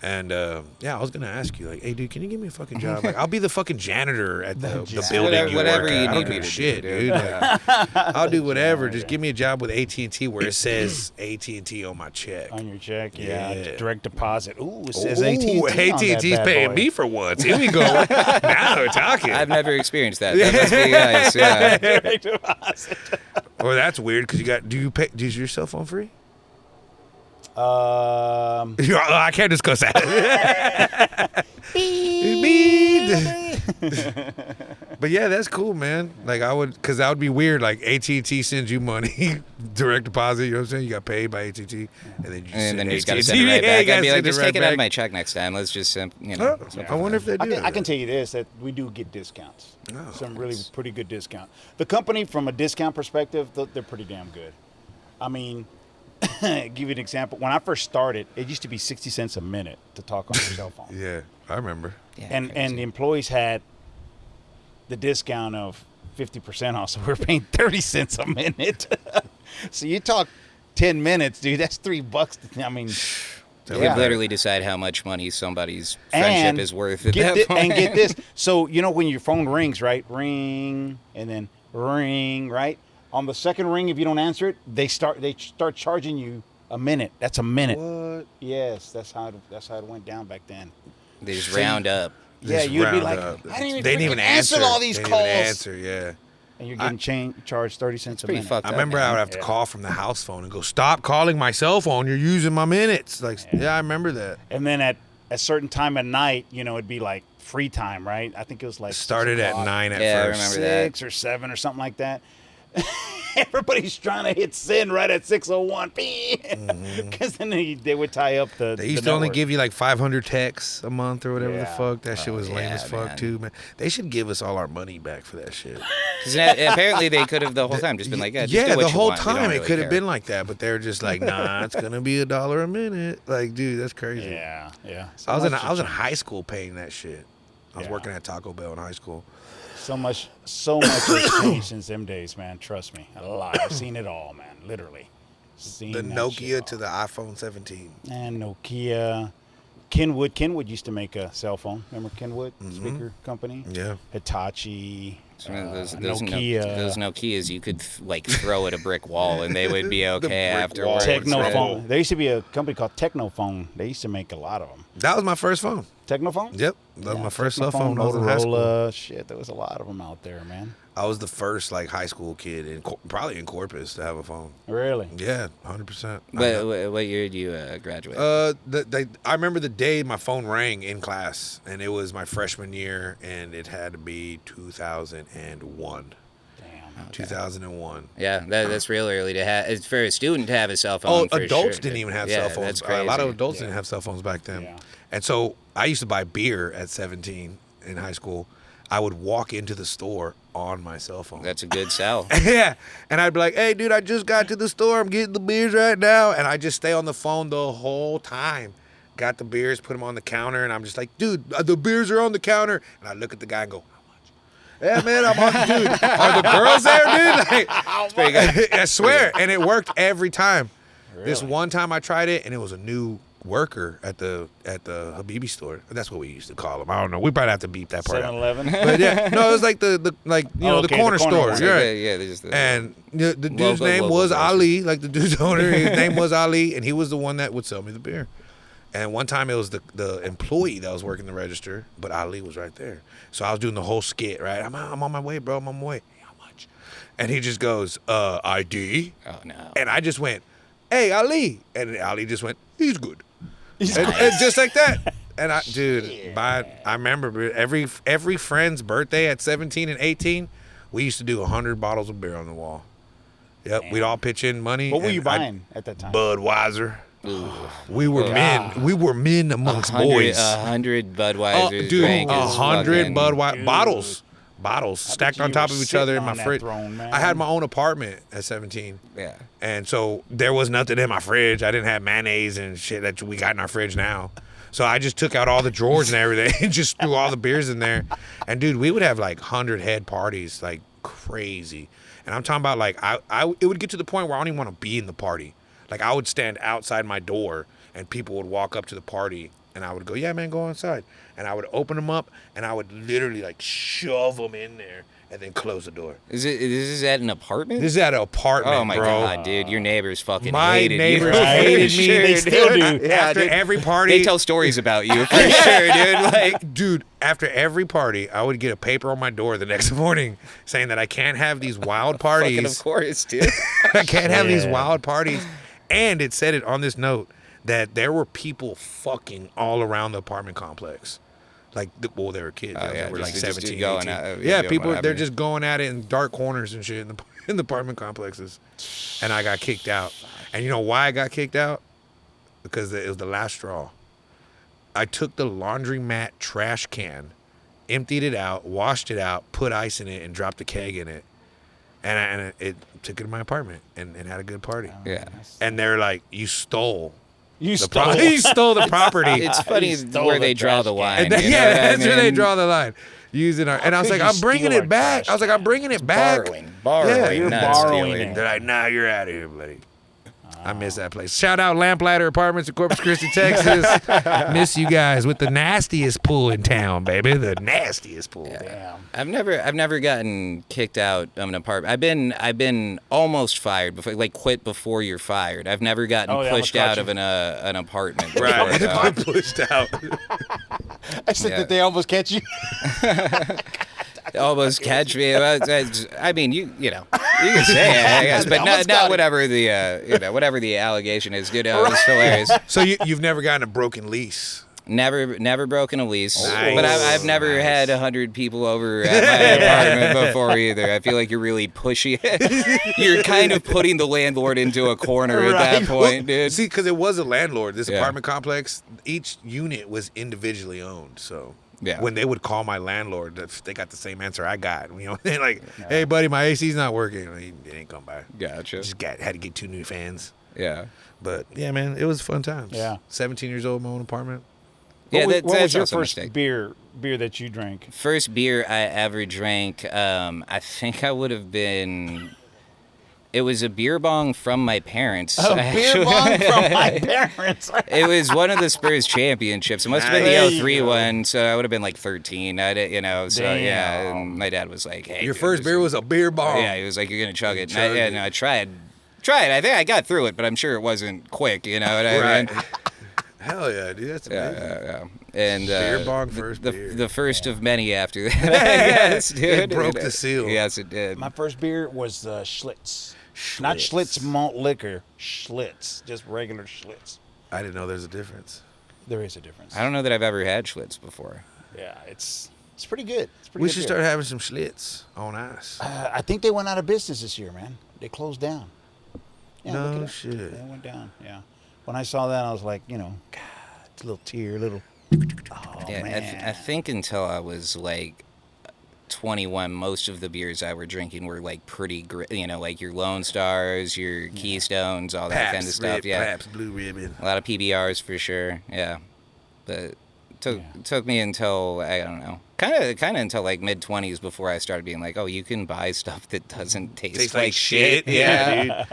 And yeah, I was gonna ask you, like, hey, dude, can you give me a fucking job? Like, I'll be the fucking janitor at the building you Whatever work you at. I don't need give me a to do, shit, dude. dude. Like, I'll do whatever. Just give me a job with AT&T where it says AT&T on my check. On your check, yeah. Yeah. Direct deposit. Ooh, it says AT&T. Ooh, on that AT&T's bad paying boy. me for once. Here we go. Now we're talking. I've never experienced that. That must be nice. Yeah. Direct deposit. Well, that's weird because is your cell phone free? I can't discuss that. But yeah, that's cool, man. Like because that would be weird. Like AT&T sends you money, direct deposit. You know what I'm saying? You got paid by AT&T, and then You just got to send it right back. I'd be like, just take it out of my check next time. Let's just, Oh, I wonder if they do. I can tell you this, that we do get discounts. Oh, Some really pretty good discount. The company, from a discount perspective, they're pretty damn good. I mean, give you an example. When I first started, it used to be 60 cents a minute to talk on your cell phone. Yeah, I remember. Yeah, and crazy. the employees had the discount of 50% off, so we were paying 30 cents a minute. So you talk 10 minutes, dude, that's $3. I mean, You yeah. could literally decide how much money somebody's friendship And is worth at get that point. and get this. So, you know, when your phone rings, right? Ring, and then ring, right? On the second ring, if you don't answer it, they start charging you a minute. That's a minute. What? Yes, that's how it went down back then. They just round up. Yeah, Just you'd be round like, up. I didn't They didn't even answer all these They calls. didn't even answer, yeah. And you're getting charged 30 cents a Pretty minute. fucked I up. remember I would have to Yeah. call from the house phone and go, stop calling my cell phone. You're using my minutes. Like, yeah, I remember that. And then at a certain time at night, you know, it'd be like free time, right? I think it was like It started 6 at o'clock, 9 at Yeah, I first. remember that. 6 or 7 or something like that. Everybody's trying to hit send right at 6:01, because then they would tie up the. They used the to only network. give you like 500 texts a month or whatever the Yeah. fuck. That shit was lame yeah, as fuck man. too, man. They should give us all our money back for that shit. 'Cause apparently they could have the whole time just been like, yeah, just do Yeah, what the you whole want. We don't time it really could have care. been like that, but they were just like, nah, it's gonna be $1 a minute. Like, dude, that's crazy. Yeah, yeah. I was in much I was in to high school paying that shit. I was Yeah. working at Taco Bell in high school. So much has changed since them days, man. Trust me, a lot. I've seen it all, man. Literally, seen The that Nokia shit to the iPhone 17. all. And Nokia, Kenwood used to make a cell phone. Remember Kenwood speaker company? Yeah. Hitachi, Those Nokia, those Nokias, you could like throw at a brick wall and they would be okay brick wall. afterwards. Technophone. There used to be a company called Technophone. They used to make a lot of them. That was my first phone. Technophone? Yep. That was my first cell Technophone, phone. When I was in high school. Motorola. Shit, there was a lot of them out there, man. I was the first like high school kid in probably in Corpus to have a phone. Really? Yeah, 100%. What year did you graduate? I remember the day my phone rang in class, and it was my freshman year, and it had to be 2001. Damn. 2001. Yeah, that's real early to have. It's for a student to have a cell phone. Oh, for adults sure. didn't even have Yeah, cell phones. That's crazy. A lot of adults Yeah. didn't have cell phones back then. Yeah. And so I used to buy beer at 17 in high school. I would walk into the store on my cell phone. That's a good sell. Yeah. And I'd be like, hey, dude, I just got to the store. I'm getting the beers right now. And I just stay on the phone the whole time. Got the beers, put them on the counter. And I'm just like, dude, the beers are on the counter. And I look at the guy and go, how much? Yeah, man, I'm on. Dude, are the girls there, dude? Like, It's pretty good. I swear. And it worked every time. This Really? one time I tried it, and it was a new worker at the Habibi store. That's what we used to call them. I don't know. We probably have to beep that part out. 7-Eleven? But yeah, no, it was like the Okay, the corner store. one. You're right. Yeah, they just, And the dude's Local name was version. Ali, like the dude's owner. His name was Ali, and he was the one that would sell me the beer. And one time it was the employee that was working the register, but Ali was right there. So I was doing the whole skit, right? I'm on my way, bro. I'm on my way. How much? And he just goes, ID. oh no. And I just went, hey, Ali. And Ali just went, he's good. And just like that. And I remember every friend's birthday at 17 and 18, we used to do 100 bottles of beer on the wall. Yep, Damn. we'd all pitch in money. What were and you buying at that time? Budweiser. We were men. We were men amongst boys. 100 Budweisers. Dude, drank is 100 fucking- Budweiser bottles stacked you on top were of each other sitting in my on that fridge. throne, man. I had my own apartment at 17. Yeah. And so there was nothing in my fridge. I didn't have mayonnaise and shit that we got in our fridge now. So I just took out all the drawers and everything and just threw all the beers in there. And dude, we would have like 100 head parties, like crazy. And I'm talking about like it would get to the point where I don't even want to be in the party. Like I would stand outside my door and people would walk up to the party and I would go, yeah, man, go inside. And I would open them up and I would literally like shove them in there and then close the door. This is at an apartment? This is at an apartment, Oh my bro. God, dude! Your neighbors fucking My hated neighbors you. hated me. Sure, They dude. still do. Yeah, After dude. every party, They tell stories about you for sure, dude. Like, dude, after every party, I would get a paper on my door the next morning saying that I can't have these wild fucking of parties. course, dude. I can't have these Yeah. wild parties. And it said it on this note that there were people fucking all around the apartment complex. Like, well, they were kids. Oh, They yeah, were like just 17, going 18. at it, Yeah, doing people, whatever. they're just going at it in dark corners and shit in the apartment complexes. And I got kicked out. And you know why I got kicked out? Because it was the last straw. I took the laundromat trash can, emptied it out, washed it out, put ice in it, and dropped the keg in it. And it took it to my apartment and had a good party. Yeah. And they're like, you stole. You The stole. you stole the property. It's funny You stole where the they draw trash the can. line. And that- you know yeah, what I that's where they mean? draw the line. Using our, and I was could like, you I'm bringing steal it our back. trash I was like, I'm bringing it back. Borrowing. Yeah, you're not borrowing stealing. it. They're like, nah, you're out of here, buddy. I miss that place. Shout out Lamplighter Apartments in Corpus Christi, Texas. Miss you guys with the nastiest pool in town, baby. The nastiest pool. Damn. I've never gotten kicked out of an apartment. I've been almost fired before, like quit before you're fired. I've never gotten Oh, yeah, I'm pushed gonna out cut of an apartment. Right. before, I'm pushed out. I said Yeah. that they almost catch you. almost catch me. I mean, you know, you can say it, I guess, but Almost got not it. whatever the whatever the allegation is. You know, it's hilarious. So you've never gotten a broken lease? Never broken a lease, Nice. but I've never Nice. had 100 people over at my apartment before either. I feel like you're really pushing it. You're kind of putting the landlord into a corner at that Right. point, dude. See, because it was a landlord. This Yeah. apartment complex, each unit was individually owned. So Yeah. when they would call my landlord, they got the same answer I got. You know, they're like, "Hey, buddy, my AC's not working." He didn't come by. Gotcha. Just had to get 2 new fans. Yeah. But yeah, man, it was fun times. Yeah. 17 years old, my own apartment. Yeah, What was that's your also a first mistake. beer that you drank? First beer I ever drank, I think I would have been. It was a beer bong from my parents. A beer actually. bong from my parents. It was one of the Spurs championships. It must have been There the you 03 go. one, so I would have been like 13. I did, you know, so yeah. Damn. And my dad was like, "Hey, Your dude, first this beer is- was a beer bong. Yeah, he was like, "You're gonna chug it." And Chugged I, it. no, I tried. I think I got through it, but I'm sure it wasn't quick. You know what I Right. mean? Hell yeah, dude. That's amazing. Yeah. And Beer bong the- first the, beer. the first of many after that. I guess, dude. It broke the seal. Yes, it did. My first beer was Schlitz. Not Schlitz malt liquor. Schlitz. Just regular Schlitz. I didn't know there's a difference. There is a difference. I don't know that I've ever had Schlitz before. Yeah, it's pretty good. It's pretty We good should beer. start having some Schlitz on ice. I think they went out of business this year, man. They closed down. Yeah, look it No up. shit. They went down. Yeah. When I saw that, I was like, God, it's a little tear, little. Oh Yeah, man. I think until I was like 21, most of the beers I were drinking were like pretty, like your Lone Stars, your Keystones, all that kind of stuff. Yeah, Pabst Blue Ribbon. a lot of PBRs for sure. Yeah, but took me until I don't know, kind of until like mid-20s before I started being like, oh, you can buy stuff that doesn't taste Tastes like shit. Yeah, dude.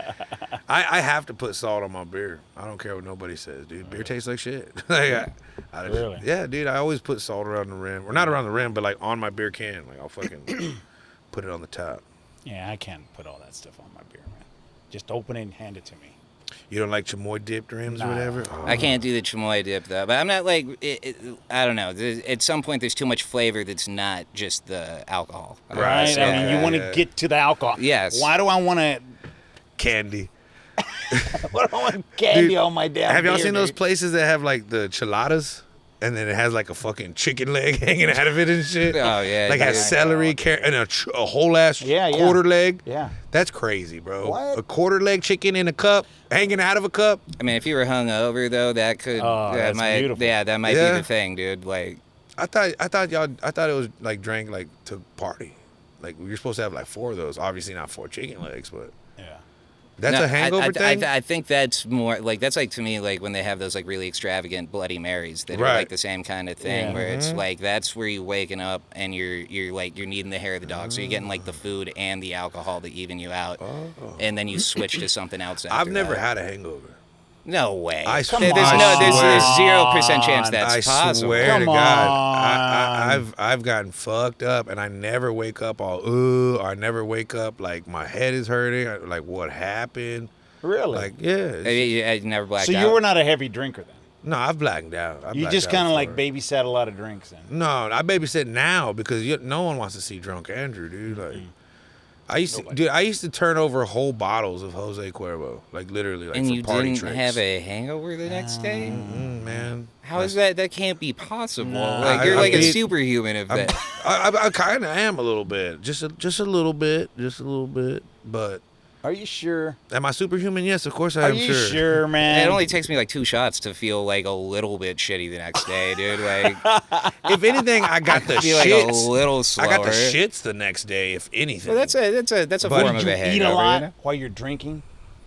I have to put salt on my beer. I don't care what nobody says, dude. Beer tastes like shit. Really? Yeah, dude. I always put salt around the rim, or not around the rim, but like on my beer can. Like I'll fucking put it on the top. Yeah, I can't put all that stuff on my beer, man. Just open it and hand it to me. You don't like chamoy dipped rims or Nah. whatever? I can't do the chamoy dip though, but I'm not like I don't know. At some point, there's too much flavor that's not just the alcohol. Right? So, I mean, you want to yeah. get to the alcohol. Yes. Why do I want to? Candy. What do I want candy Dude, on my damn Have y'all beer, seen those dude? places that have like the chiladas? and then it has like a fucking chicken leg hanging out of it and shit. Oh, yeah, like has dude. celery, and a whole ass Yeah. quarter leg. Yeah. That's crazy, bro. What? A quarter leg chicken in a cup, hanging out of a cup. I mean, if you were hungover though, that could Oh, that that's might beautiful. yeah, that might Yeah. be the thing, dude. Like, I thought it was like drank like to party. Like you're supposed to have like 4 of those. Obviously not 4 chicken legs, but Yeah. that's no, a hangover thing. I think that's more like that's like to me like when they have those like really extravagant Bloody Marys that are Right. like the same kind of thing Yeah. where it's like that's where you're waking up and you're like you're needing the hair of the dog, so you're getting like the food and the alcohol to even you out, and then you switch to something else. After I've never that. had a hangover. No way. I There's swear. there's 0% chance that's I possible. swear Come to God, on. I've gotten fucked up, and I never wake up all ooh. Or I never wake up like my head is hurting. Like what happened? Really? Like yeah. I never blacked so out. you were not a heavy drinker then? No, I've blacked out. You just kind of like babysat a lot of drinks then. No, I babysit now because no one wants to see drunk Andrew, dude. Like, I used to turn over whole bottles of Jose Cuervo, like literally, like and for you party didn't tricks. have a hangover the next day? Man. How is that? That can't be possible. No. Like you're I like a mean, superhuman of that. I kind of am a little bit, just a little bit, But Are you sure? am I superhuman? Yes, of course I Are am. you sure, man? It only takes me like 2 shots to feel like a little bit shitty the next day, dude. Like If anything, I got the feel like a shits. little slower. I got the shits the next day. If anything, Well, that's a But form did of you a eat hangover. a lot You know? while you're drinking?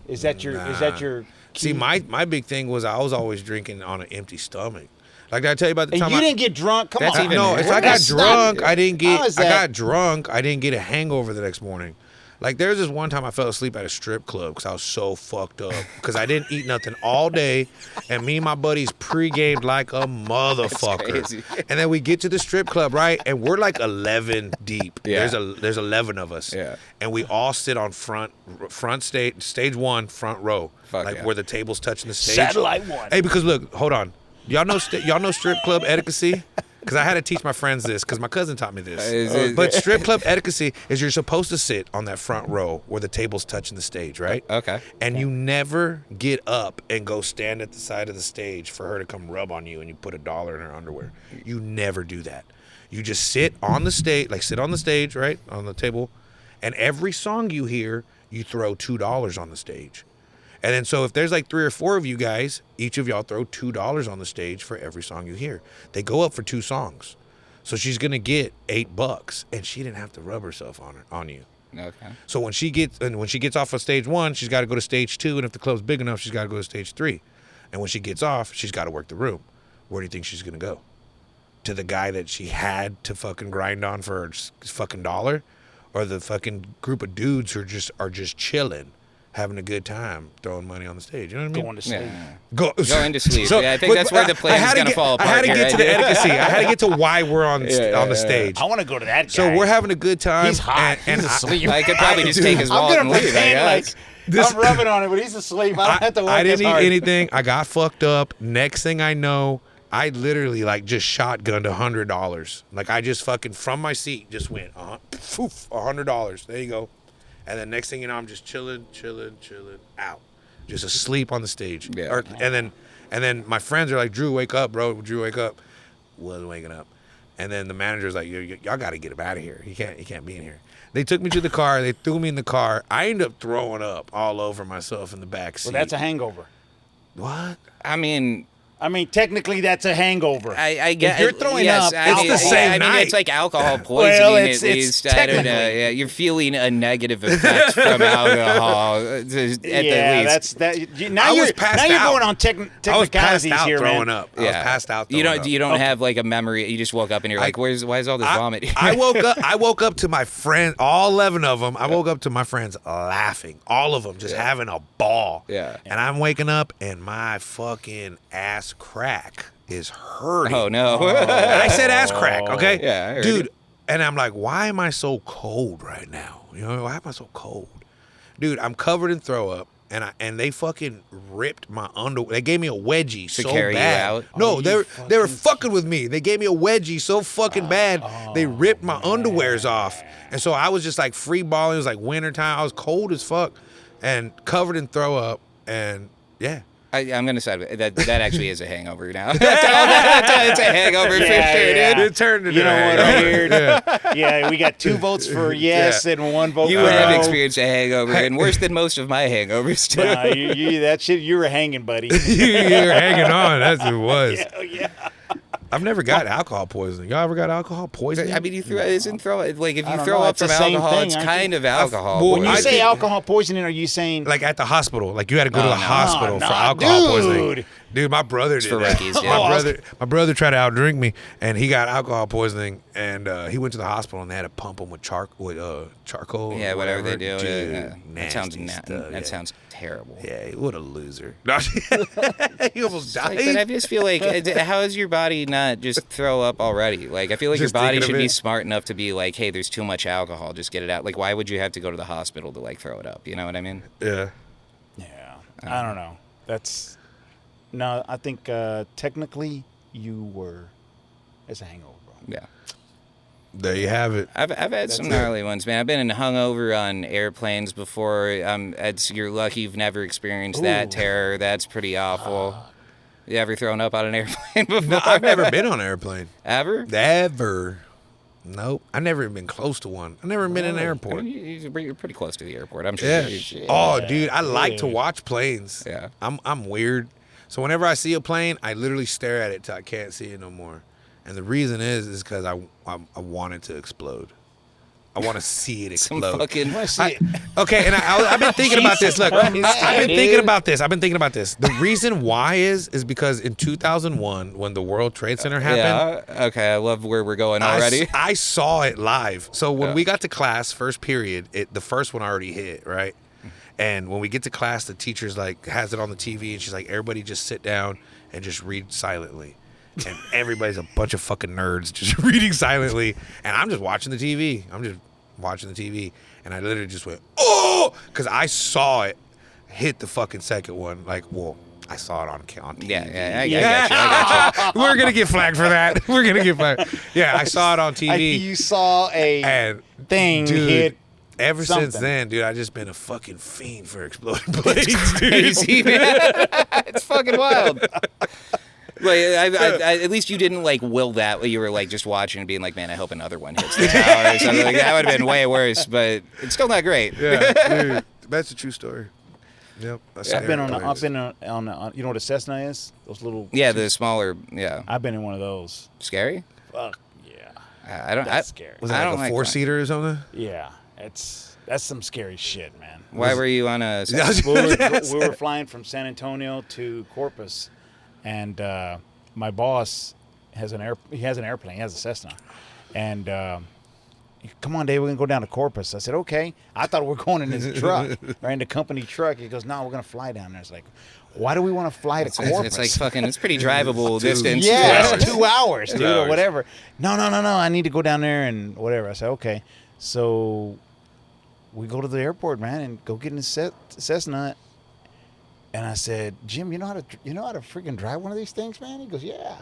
Is that your? Is that your? See, key? my big thing was I was always drinking on an empty stomach. Like did I tell you about the And time you I didn't get drunk. Come That's on. even no, worse. if I got That's not- drunk, I didn't get. How is I that? got drunk, I didn't get a hangover the next morning. Like there's this one time I fell asleep at a strip club because I was so fucked up because I didn't eat nothing all day, and me and my buddies pre-gamed like a motherfucker. crazy. And then we get to the strip club, right, and we're like 11 deep. Yeah. There's 11 of us. Yeah. And we all sit on front stage 1, front row, Fuck like yeah. where the table's touching the stage. Satellite one. Hey, because look, hold on. Y'all know strip club etiquette? Because I had to teach my friends this because my cousin taught me Is this. it- But strip club etiquette is you're supposed to sit on that front row where the table's touching the stage, right? Okay. And you never get up and go stand at the side of the stage for her to come rub on you and you put $1 in her underwear. You never do that. You just sit on the stage, right, on the table, and every song you hear, you throw $2 on the stage. And then so if there's like 3 or 4 of you guys, each of y'all throw $2 on the stage for every song you hear. They go up for 2 songs. So she's going to get $8 and she didn't have to rub herself on you. Okay. So when she gets off of stage 1, she's got to go to stage 2, and if the club's big enough, she's got to go to stage 3. And when she gets off, she's got to work the room. Where do you think she's going to go? To the guy that she had to fucking grind on for a fucking $1, or the fucking group of dudes who are just chilling, having a good time, throwing money on the stage. You know what I mean? Going to sleep. Yeah. Go into sleep. Yeah, I think that's where the plan is gonna fall I had to apart get to here, the right? etiquette. I had to get to why we're on Yeah, on the yeah, stage. I want to go to that guy. So we're having a good time. He's hot. And He's asleep. I could probably just take his I'm wallet gonna and leave. pretend I like guess. I'm rubbing on it, but he's asleep. I don't have to work I didn't as eat hard. anything. I got fucked up. Next thing I know, I literally like just shotgunned $100. Like I just fucking from my seat just went $100. There you go. And then next thing you know, I'm just chilling out, just asleep on the stage. Yeah. And then my friends are like, Drew, wake up, bro. Drew, wake up. Wasn't waking up. And then the manager's like, y'all got to get him out of here. He can't be in here. They took me to the car. They threw me in the car. I ended up throwing up all over myself in the back seat. Well, that's a hangover. What? I mean, technically, that's a hangover. I get If you're throwing yes, up, I mean, it's the same I mean, night. it's like alcohol poisoning it's- at it's least. I don't know. technically. Yeah, you're feeling a negative effect from alcohol at the least. that's that. Now I was you're passed now you're out. going on I was passed technicalities out here, throwing man. up. I was passed out You throwing don't up. you don't have like a memory. You just woke up and you're like, why is all this vomit? I woke up to my friends, all 11 of them. I woke up to my friends laughing, all of them just having a ball. Yeah. And I'm waking up and my fucking ass crack is hurting. Oh no. I said ass crack, okay? Yeah, I heard dude. it. And I'm like, why am I so cold right now? You know, why am I so cold? Dude, I'm covered in throw up. And they fucking ripped my underwear. They gave me a wedgie so carry you bad. out? No, they were fucking with me. They gave me a wedgie so fucking bad. They ripped my underwears off. And so I was just like free balling. It was like wintertime. I was cold as fuck and covered in throw up. And yeah. I'm gonna side with that. That actually is a hangover now. It's a hangover for sure, dude. It turned into You know what? hangover. Weird. Yeah, we got 2 votes for yes and 1 vote You for have no. experienced a hangover, and worse than most of my hangovers too. Nah, that shit, you were hanging, buddy. You're hanging on. That's what it was. Yeah. I've never got alcohol poisoning. Y'all ever got alcohol poisoning? I mean, if you throw I up know, it's from the same alcohol, thing, it's aren't kind you? of alcohol. well, When you I say think- alcohol poisoning, are you saying like at the hospital. Like you had to go to the no. hospital for No, alcohol poisoning. dude. Dude, my brother did for that. rookies, yeah. My brother tried to outdrink me, and he got alcohol poisoning, and he went to the hospital, and they had to pump him with charcoal. Yeah, or whatever they do. Dude, That nasty stuff, that yeah. sounds terrible. Yeah, what a loser. No, he almost died. Like, but I just feel like, how is your body not just throw up already? Like, I feel like Just your body thinking should of be it. smart enough to be like, hey, there's too much alcohol, just get it out. Like, why would you have to go to the hospital to like throw it up? You know what I mean? Yeah. Yeah, I don't know. No, I think technically you were. It's a hangover, bro. Yeah. There you have it. I've had some gnarly ones, man. I've been hungover on airplanes before. You're lucky you've never experienced that Ooh. terror. That's pretty awful. You ever thrown up on an airplane before? No, I've never been on an airplane. Ever? Ever. Nope. I've never even been close to one. I've never been in an I airport. mean, you're pretty close to the airport. I'm sure. Yeah. Oh, dude, I like to dude. watch planes. Yeah. I'm weird. So whenever I see a plane, I literally stare at it till I can't see it no more. And the reason is because I want it to explode. I want to see it Some explode. fucking. Okay, and I've been thinking about this. Look, I've been dude. thinking about this. The reason why is because in 2001, when the World Trade Center happened, Yeah. Okay. I love where we're going already. I saw it live. So when we got to class, first period, the first one already hit, right? And when we get to class, the teacher's like has it on the TV, and she's like, "Everybody just sit down and just read silently." And everybody's a bunch of fucking nerds just reading silently, and I'm just watching the TV. And I literally just went, "Oh!" Because I saw it hit the fucking second one. Like, well, I saw it on TV. Yeah. I got you. We're gonna get flagged for that. We're gonna get flagged. Yeah, I saw it on TV. You saw a And thing dude, hit. ever since something. then, dude, I just been a fucking fiend for exploding planes, dude. Crazy, man. It's fucking wild. Like, at least you didn't like will that. You were like just watching and being like, man, I hope another one hits the tower or something. Like, that would have been way worse, but it's still not great. Yeah, dude, that's a true story. Yep. I've been on you know what a Cessna is? Those little. Yeah, the smaller. Yeah, I've been in one of those. scary. Fuck yeah. I don't. That's scary. Was I that don't like a like four-seater or something? Yeah, that's some scary shit, man. Why were you on a? we were flying from San Antonio to Corpus, and my boss has an airplane. He has a Cessna, and come on, Dave, we're gonna go down to Corpus. I said, okay. I thought we were going in his truck, or in the company truck. He goes, no, we're gonna fly down there. It's like, why do we want to fly to Corpus? It's like fucking. It's pretty drivable distance. Yeah, 2 it's 2 hours, dude, or hours. whatever. No. I need to go down there and whatever. I said, okay. So we go to the airport, man, and go get in the Cessna. And I said, Jim, you know how to freaking drive one of these things, man? He goes, yeah.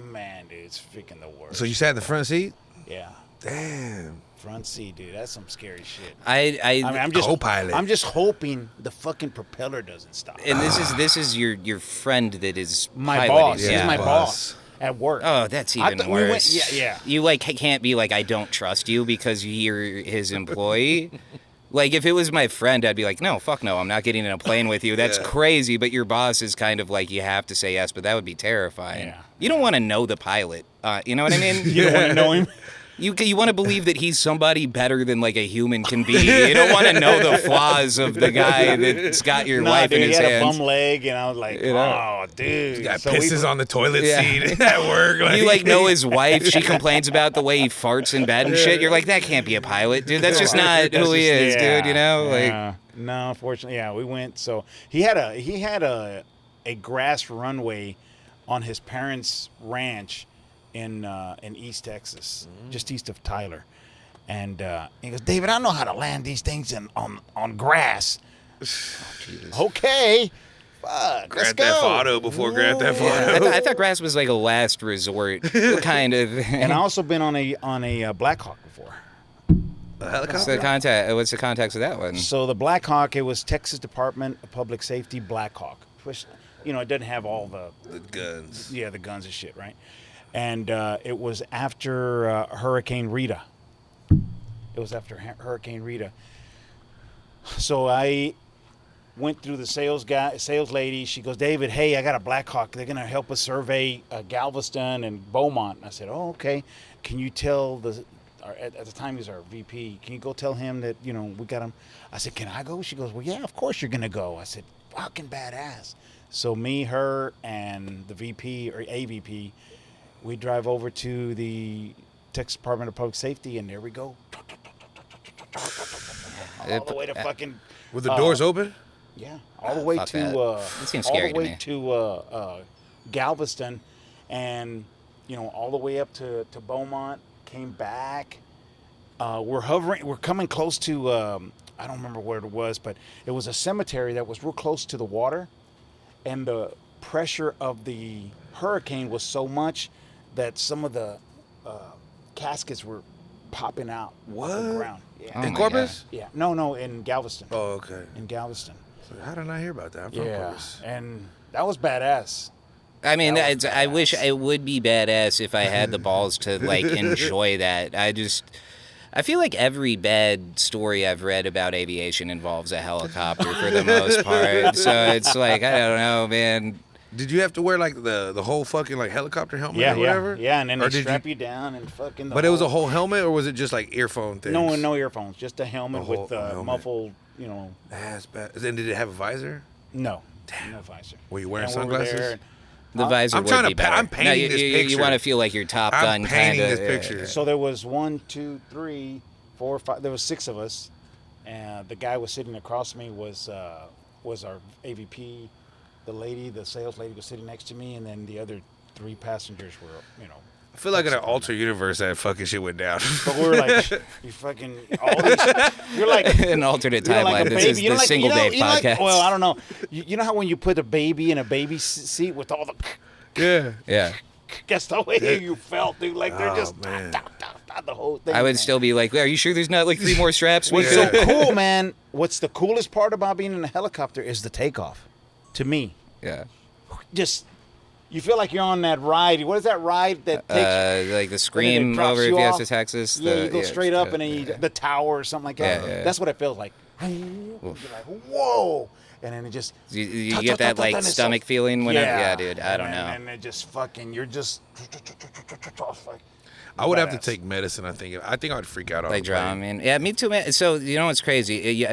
Man, dude, it's freaking the worst. So you sat in the front seat? Yeah, Damn. front seat, dude. That's some scary shit. I I mean, Co-pilot. I'm just hoping the fucking propeller doesn't stop. and this is your friend that is My piloting. boss. Yeah. He's my boss. boss at work. Oh, that's I even thought we worse. went- yeah. You like can't be like, I don't trust you because you're his employee. Like if it was my friend, I'd be like, no, fuck no, I'm not getting in a plane with you. That's crazy. But your boss is kind of like, you have to say yes, but that would be terrifying. Yeah. You don't want to know the pilot. You know what I mean? You don't want to know him? You want to believe that he's somebody better than like a human can be. You don't want to know the flaws of the guy that's got your life dude, in his he had hands. a bum leg, and I was like, You know? oh, dude. Got So we- pisses on the toilet Yeah. seat at work. You like know his wife. She complains about the way he farts in bed and shit. You're like, that can't be a pilot, dude. That's just not who he is, dude. You know, like no, unfortunately, yeah, we went. So he had a grass runway on his parents' ranch in East Texas, just east of Tyler. And he goes, David, I know how to land these things on grass. Okay, fuck, Grand let's Theft go. Auto before Grand Theft I, Auto. I thought grass was like a last resort kind of. And I also been on a Black Hawk before. A What's helicopter? What's the context of that one? So the Black Hawk, it was Texas Department of Public Safety Black Hawk, which, it doesn't have all the guns. the guns and shit, right? And it was after Hurricane Rita. It was after Hurricane Rita. So I went through the sales lady. She goes, David, hey, I got a Black Hawk. They're gonna help us survey Galveston and Beaumont. And I said, oh, okay. Can you tell at the time he was our VP. Can you go tell him that we got him? I said, can I go? She goes, well, yeah, of course you're gonna go. I said, fucking badass. So me, her, and the VP or AVP, we drive over to the Texas Department of Public Safety, and there we go. All the way to fucking. With the doors open? Yeah, all the way Fuck to that seems scary all the way to me. to Galveston, and all the way up to Beaumont. Came back. We're hovering. We're coming close to. I don't remember where it was, but it was a cemetery that was real close to the water, and the pressure of the hurricane was so much that some of the caskets were popping out of What? the ground. Yeah. Oh In my Corpus? Yeah. No, in Galveston. Oh, okay. In Galveston. So how did I hear about that? I'm from Yeah. Corpus. And that was badass. I mean, That was I wish badass. it would be badass if I had the balls to like enjoy that. I feel like every bad story I've read about aviation involves a helicopter for the most part. So it's like, I don't know, man. Did you have to wear like the whole fucking like helicopter helmet Yeah, or whatever? Yeah, and then Or they did strap you down and fucking. But it was a whole helmet, or was it just like earphone things? No earphones, just a helmet A whole with helmet. muffled. That's bad. And did it have a visor? No visor. Were you wearing And we were sunglasses? there, The visor I'm would trying be to better. I'm painting no, this you, picture. You want to feel like you're Top I'm Gun painting kind of. this picture. So there was 1, 2, 3, 4, 5. There was 6 of us, and the guy was sitting across me was our AVP. The sales lady was sitting next to me, and then the other 3 passengers were, I feel like in an alter universe that fucking shit went down. But we were like, you fucking all these. You're like An alternate you're timeline. like a This baby. is You're the like, Single Dave podcast. well, I don't know. You know how when you put a baby in a baby seat with all the. Yeah. Yeah. That's the way you felt, dude. Like they're Oh, just man. the whole thing. I would man. still be like, are you sure there's not like 3 more straps? What's so cool, man? What's the coolest part about being in a helicopter is the takeoff. To me, Yeah. just you feel like you're on that ride. What is that ride that takes? Like the Scream drops over you if off. to Texas. Yeah, you go straight up and then yeah. the tower or something like that. Yeah. That's what it feels like. You're like, whoa, and then it just You get that like and it's stomach so- feeling whenever. Yeah, dude. I don't know. And it just fucking, you're just like, I would have to badass. take medicine. I think I'd freak out on Like the plane. drum, man. Yeah, me too, man. So you know what's crazy?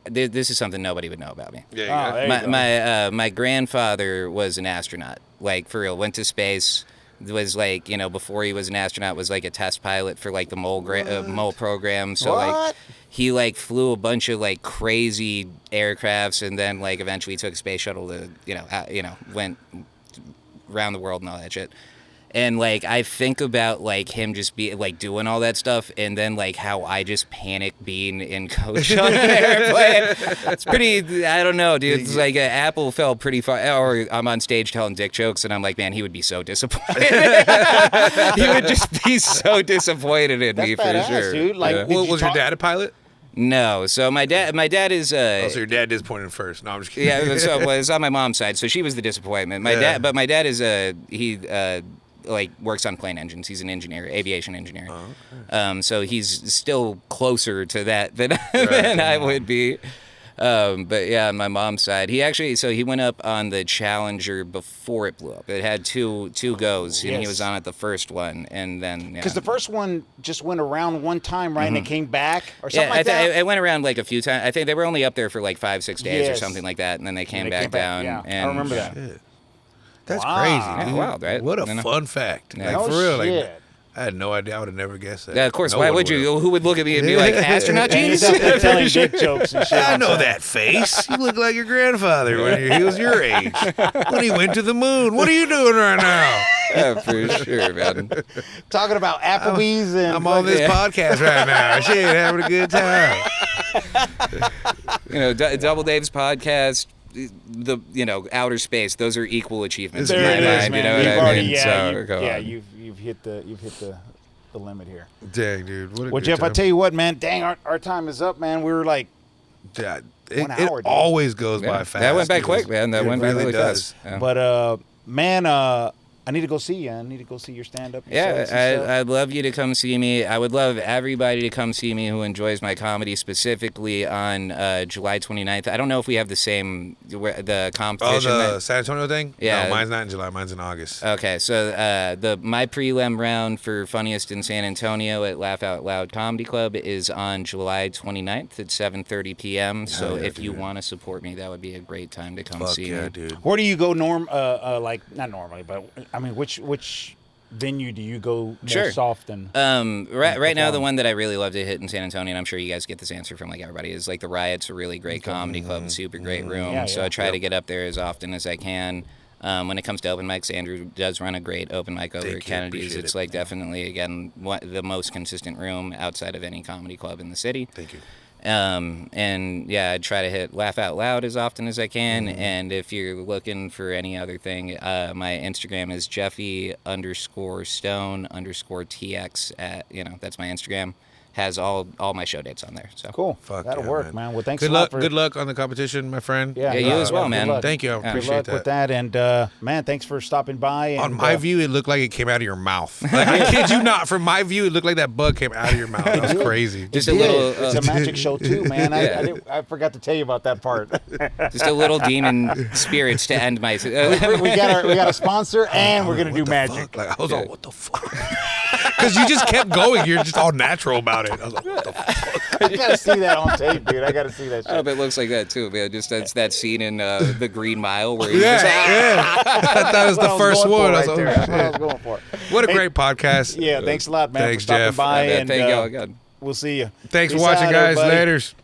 This is something nobody would know about me. Yeah, Oh, yeah. there you go. My grandfather was an astronaut, like for real. Went to space. Was like before he was an astronaut was like a test pilot for like the mole program. So like What? he like flew a bunch of like crazy aircrafts and then like eventually took a space shuttle to went around the world and all that shit. And like I think about like him just be like doing all that stuff, and then like how I just panic being in coach on an airplane. It's pretty. I don't know, dude. It's like Apple fell pretty far. Or I'm on stage telling dick jokes, and I'm like, man, he would be so disappointed. He would just be so disappointed in me That's for badass, sure. dude. Like, Yeah. did Well, you was your talk- dad a pilot? No, so my dad is Oh, so your dad disappointed first. No, I'm just kidding. yeah, well, it's on my mom's side, so she was the disappointment. Yeah. My dad is like works on plane engines. He's an engineer, aviation engineer. Oh, okay. So he's still closer to that than I would be. But yeah, on my mom's side, he went up on the Challenger before it blew up. It had two goes, and he Yes. was on it the first one, and then Because the first one just went around one time, right, and it came back or something yeah, like that. it went around like a few times. I think they were only up there for like 5-6 days or Yes. something like that, and then they came they back came back, down. yeah. I And, remember that. Shit. That's Wow. crazy, Yeah, dude. wild, right? What a You know? fun fact. Yeah. Like, No for real. Like, shit. I had no idea. I would have never guessed that. Yeah, of course. No Why one would you? Who would look at me and be like, astronaut And he's jeans? up there telling dick jokes and shit. I on know set. that face. You look like your grandfather when he was your age. When he went to the moon. What are you doing right now? Yeah, for sure, man. Talking about Applebee's and I'm on this podcast right now. Shit, having a good time. Double Dave's podcast, the outer space. Those are equal achievements in There my it is, mind. man. You know You've what I already, mean? yeah, So, go on. you've hit the the limit here. Dang, dude. What a Well, great Jeff, I time. tell you what, man. Dang, our time is up, man. We were like, Yeah, 1 it hour, dude. always goes Yeah. by fast. That went by dude. quick, man. That It went by really does. fast. Yeah. but man, I need to go see you. I need to go see your stand-up. Yeah, I'd love you to come see me. I would love everybody to come see me who enjoys my comedy, specifically on July 29th. I don't know if we have the Oh, competition. the San Antonio thing? Yeah. No, mine's not in July. Mine's in August. Okay, so my prelim round for Funniest in San Antonio at Laugh Out Loud Comedy Club is on July 29th at 7:30 p.m. So yeah, if you dude. want to support me, that would be a great time to come Fuck see yeah, me. dude. Where do you go like not normally, but I mean, which venue do you go Sure. most often? Right now, the perform? one that I really love to hit in San Antonio, and I'm sure you guys get this answer from like everybody, is like the Riot's a really great comedy club, super great room. Yeah, So yeah. I try to get up there as often as I can. When it comes to open mics, Andrew does run a great open mic over Thank at you, Kennedy's. appreciate It's it. like definitely again the most consistent room outside of any comedy club in the city. Thank you. And yeah, I try to hit Laugh Out Loud as often as I can. Mm-hmm. And if you're looking for any other thing, my Instagram is Jeffy_Stone_TX. That's my Instagram. Has all my show dates on there. So Cool. Fuck That'll yeah, work, man. Well, thanks Good a lot luck. for Good luck on the competition, my friend. Yeah, Yeah, you as well, good man. luck. Thank you. I Yeah. Good appreciate luck that. with that, and man, thanks for stopping by. And, On my view, it looked like it came out of your mouth. Like, I kid you not. From my view, it looked like that bug came out of your mouth. That was crazy. just it a did. little, It's a magic show too, man. Yeah. I forgot to tell you about that part. just a little demon spirits to end my. we got a sponsor, and we're gonna do What the magic. fuck? Like, I was all, what the fuck? Because you just kept going. You're just all natural about it. I was like, what the fuck? I gotta see that on tape, dude. I gotta see that Oh, shit. but it looks like that too, man. Just that's that scene in The Green Mile where he's Yeah, just yeah. I thought that was That's the what first I was going one. for I was right like, there. oh, That's what I shit. was going for. What a Hey, great podcast. Yeah, thanks a lot, man, Thanks, for stopping Jeff. by. Yeah, and thank y'all again. we'll see you. Thanks for Peace watching, out, guys. everybody. Laters.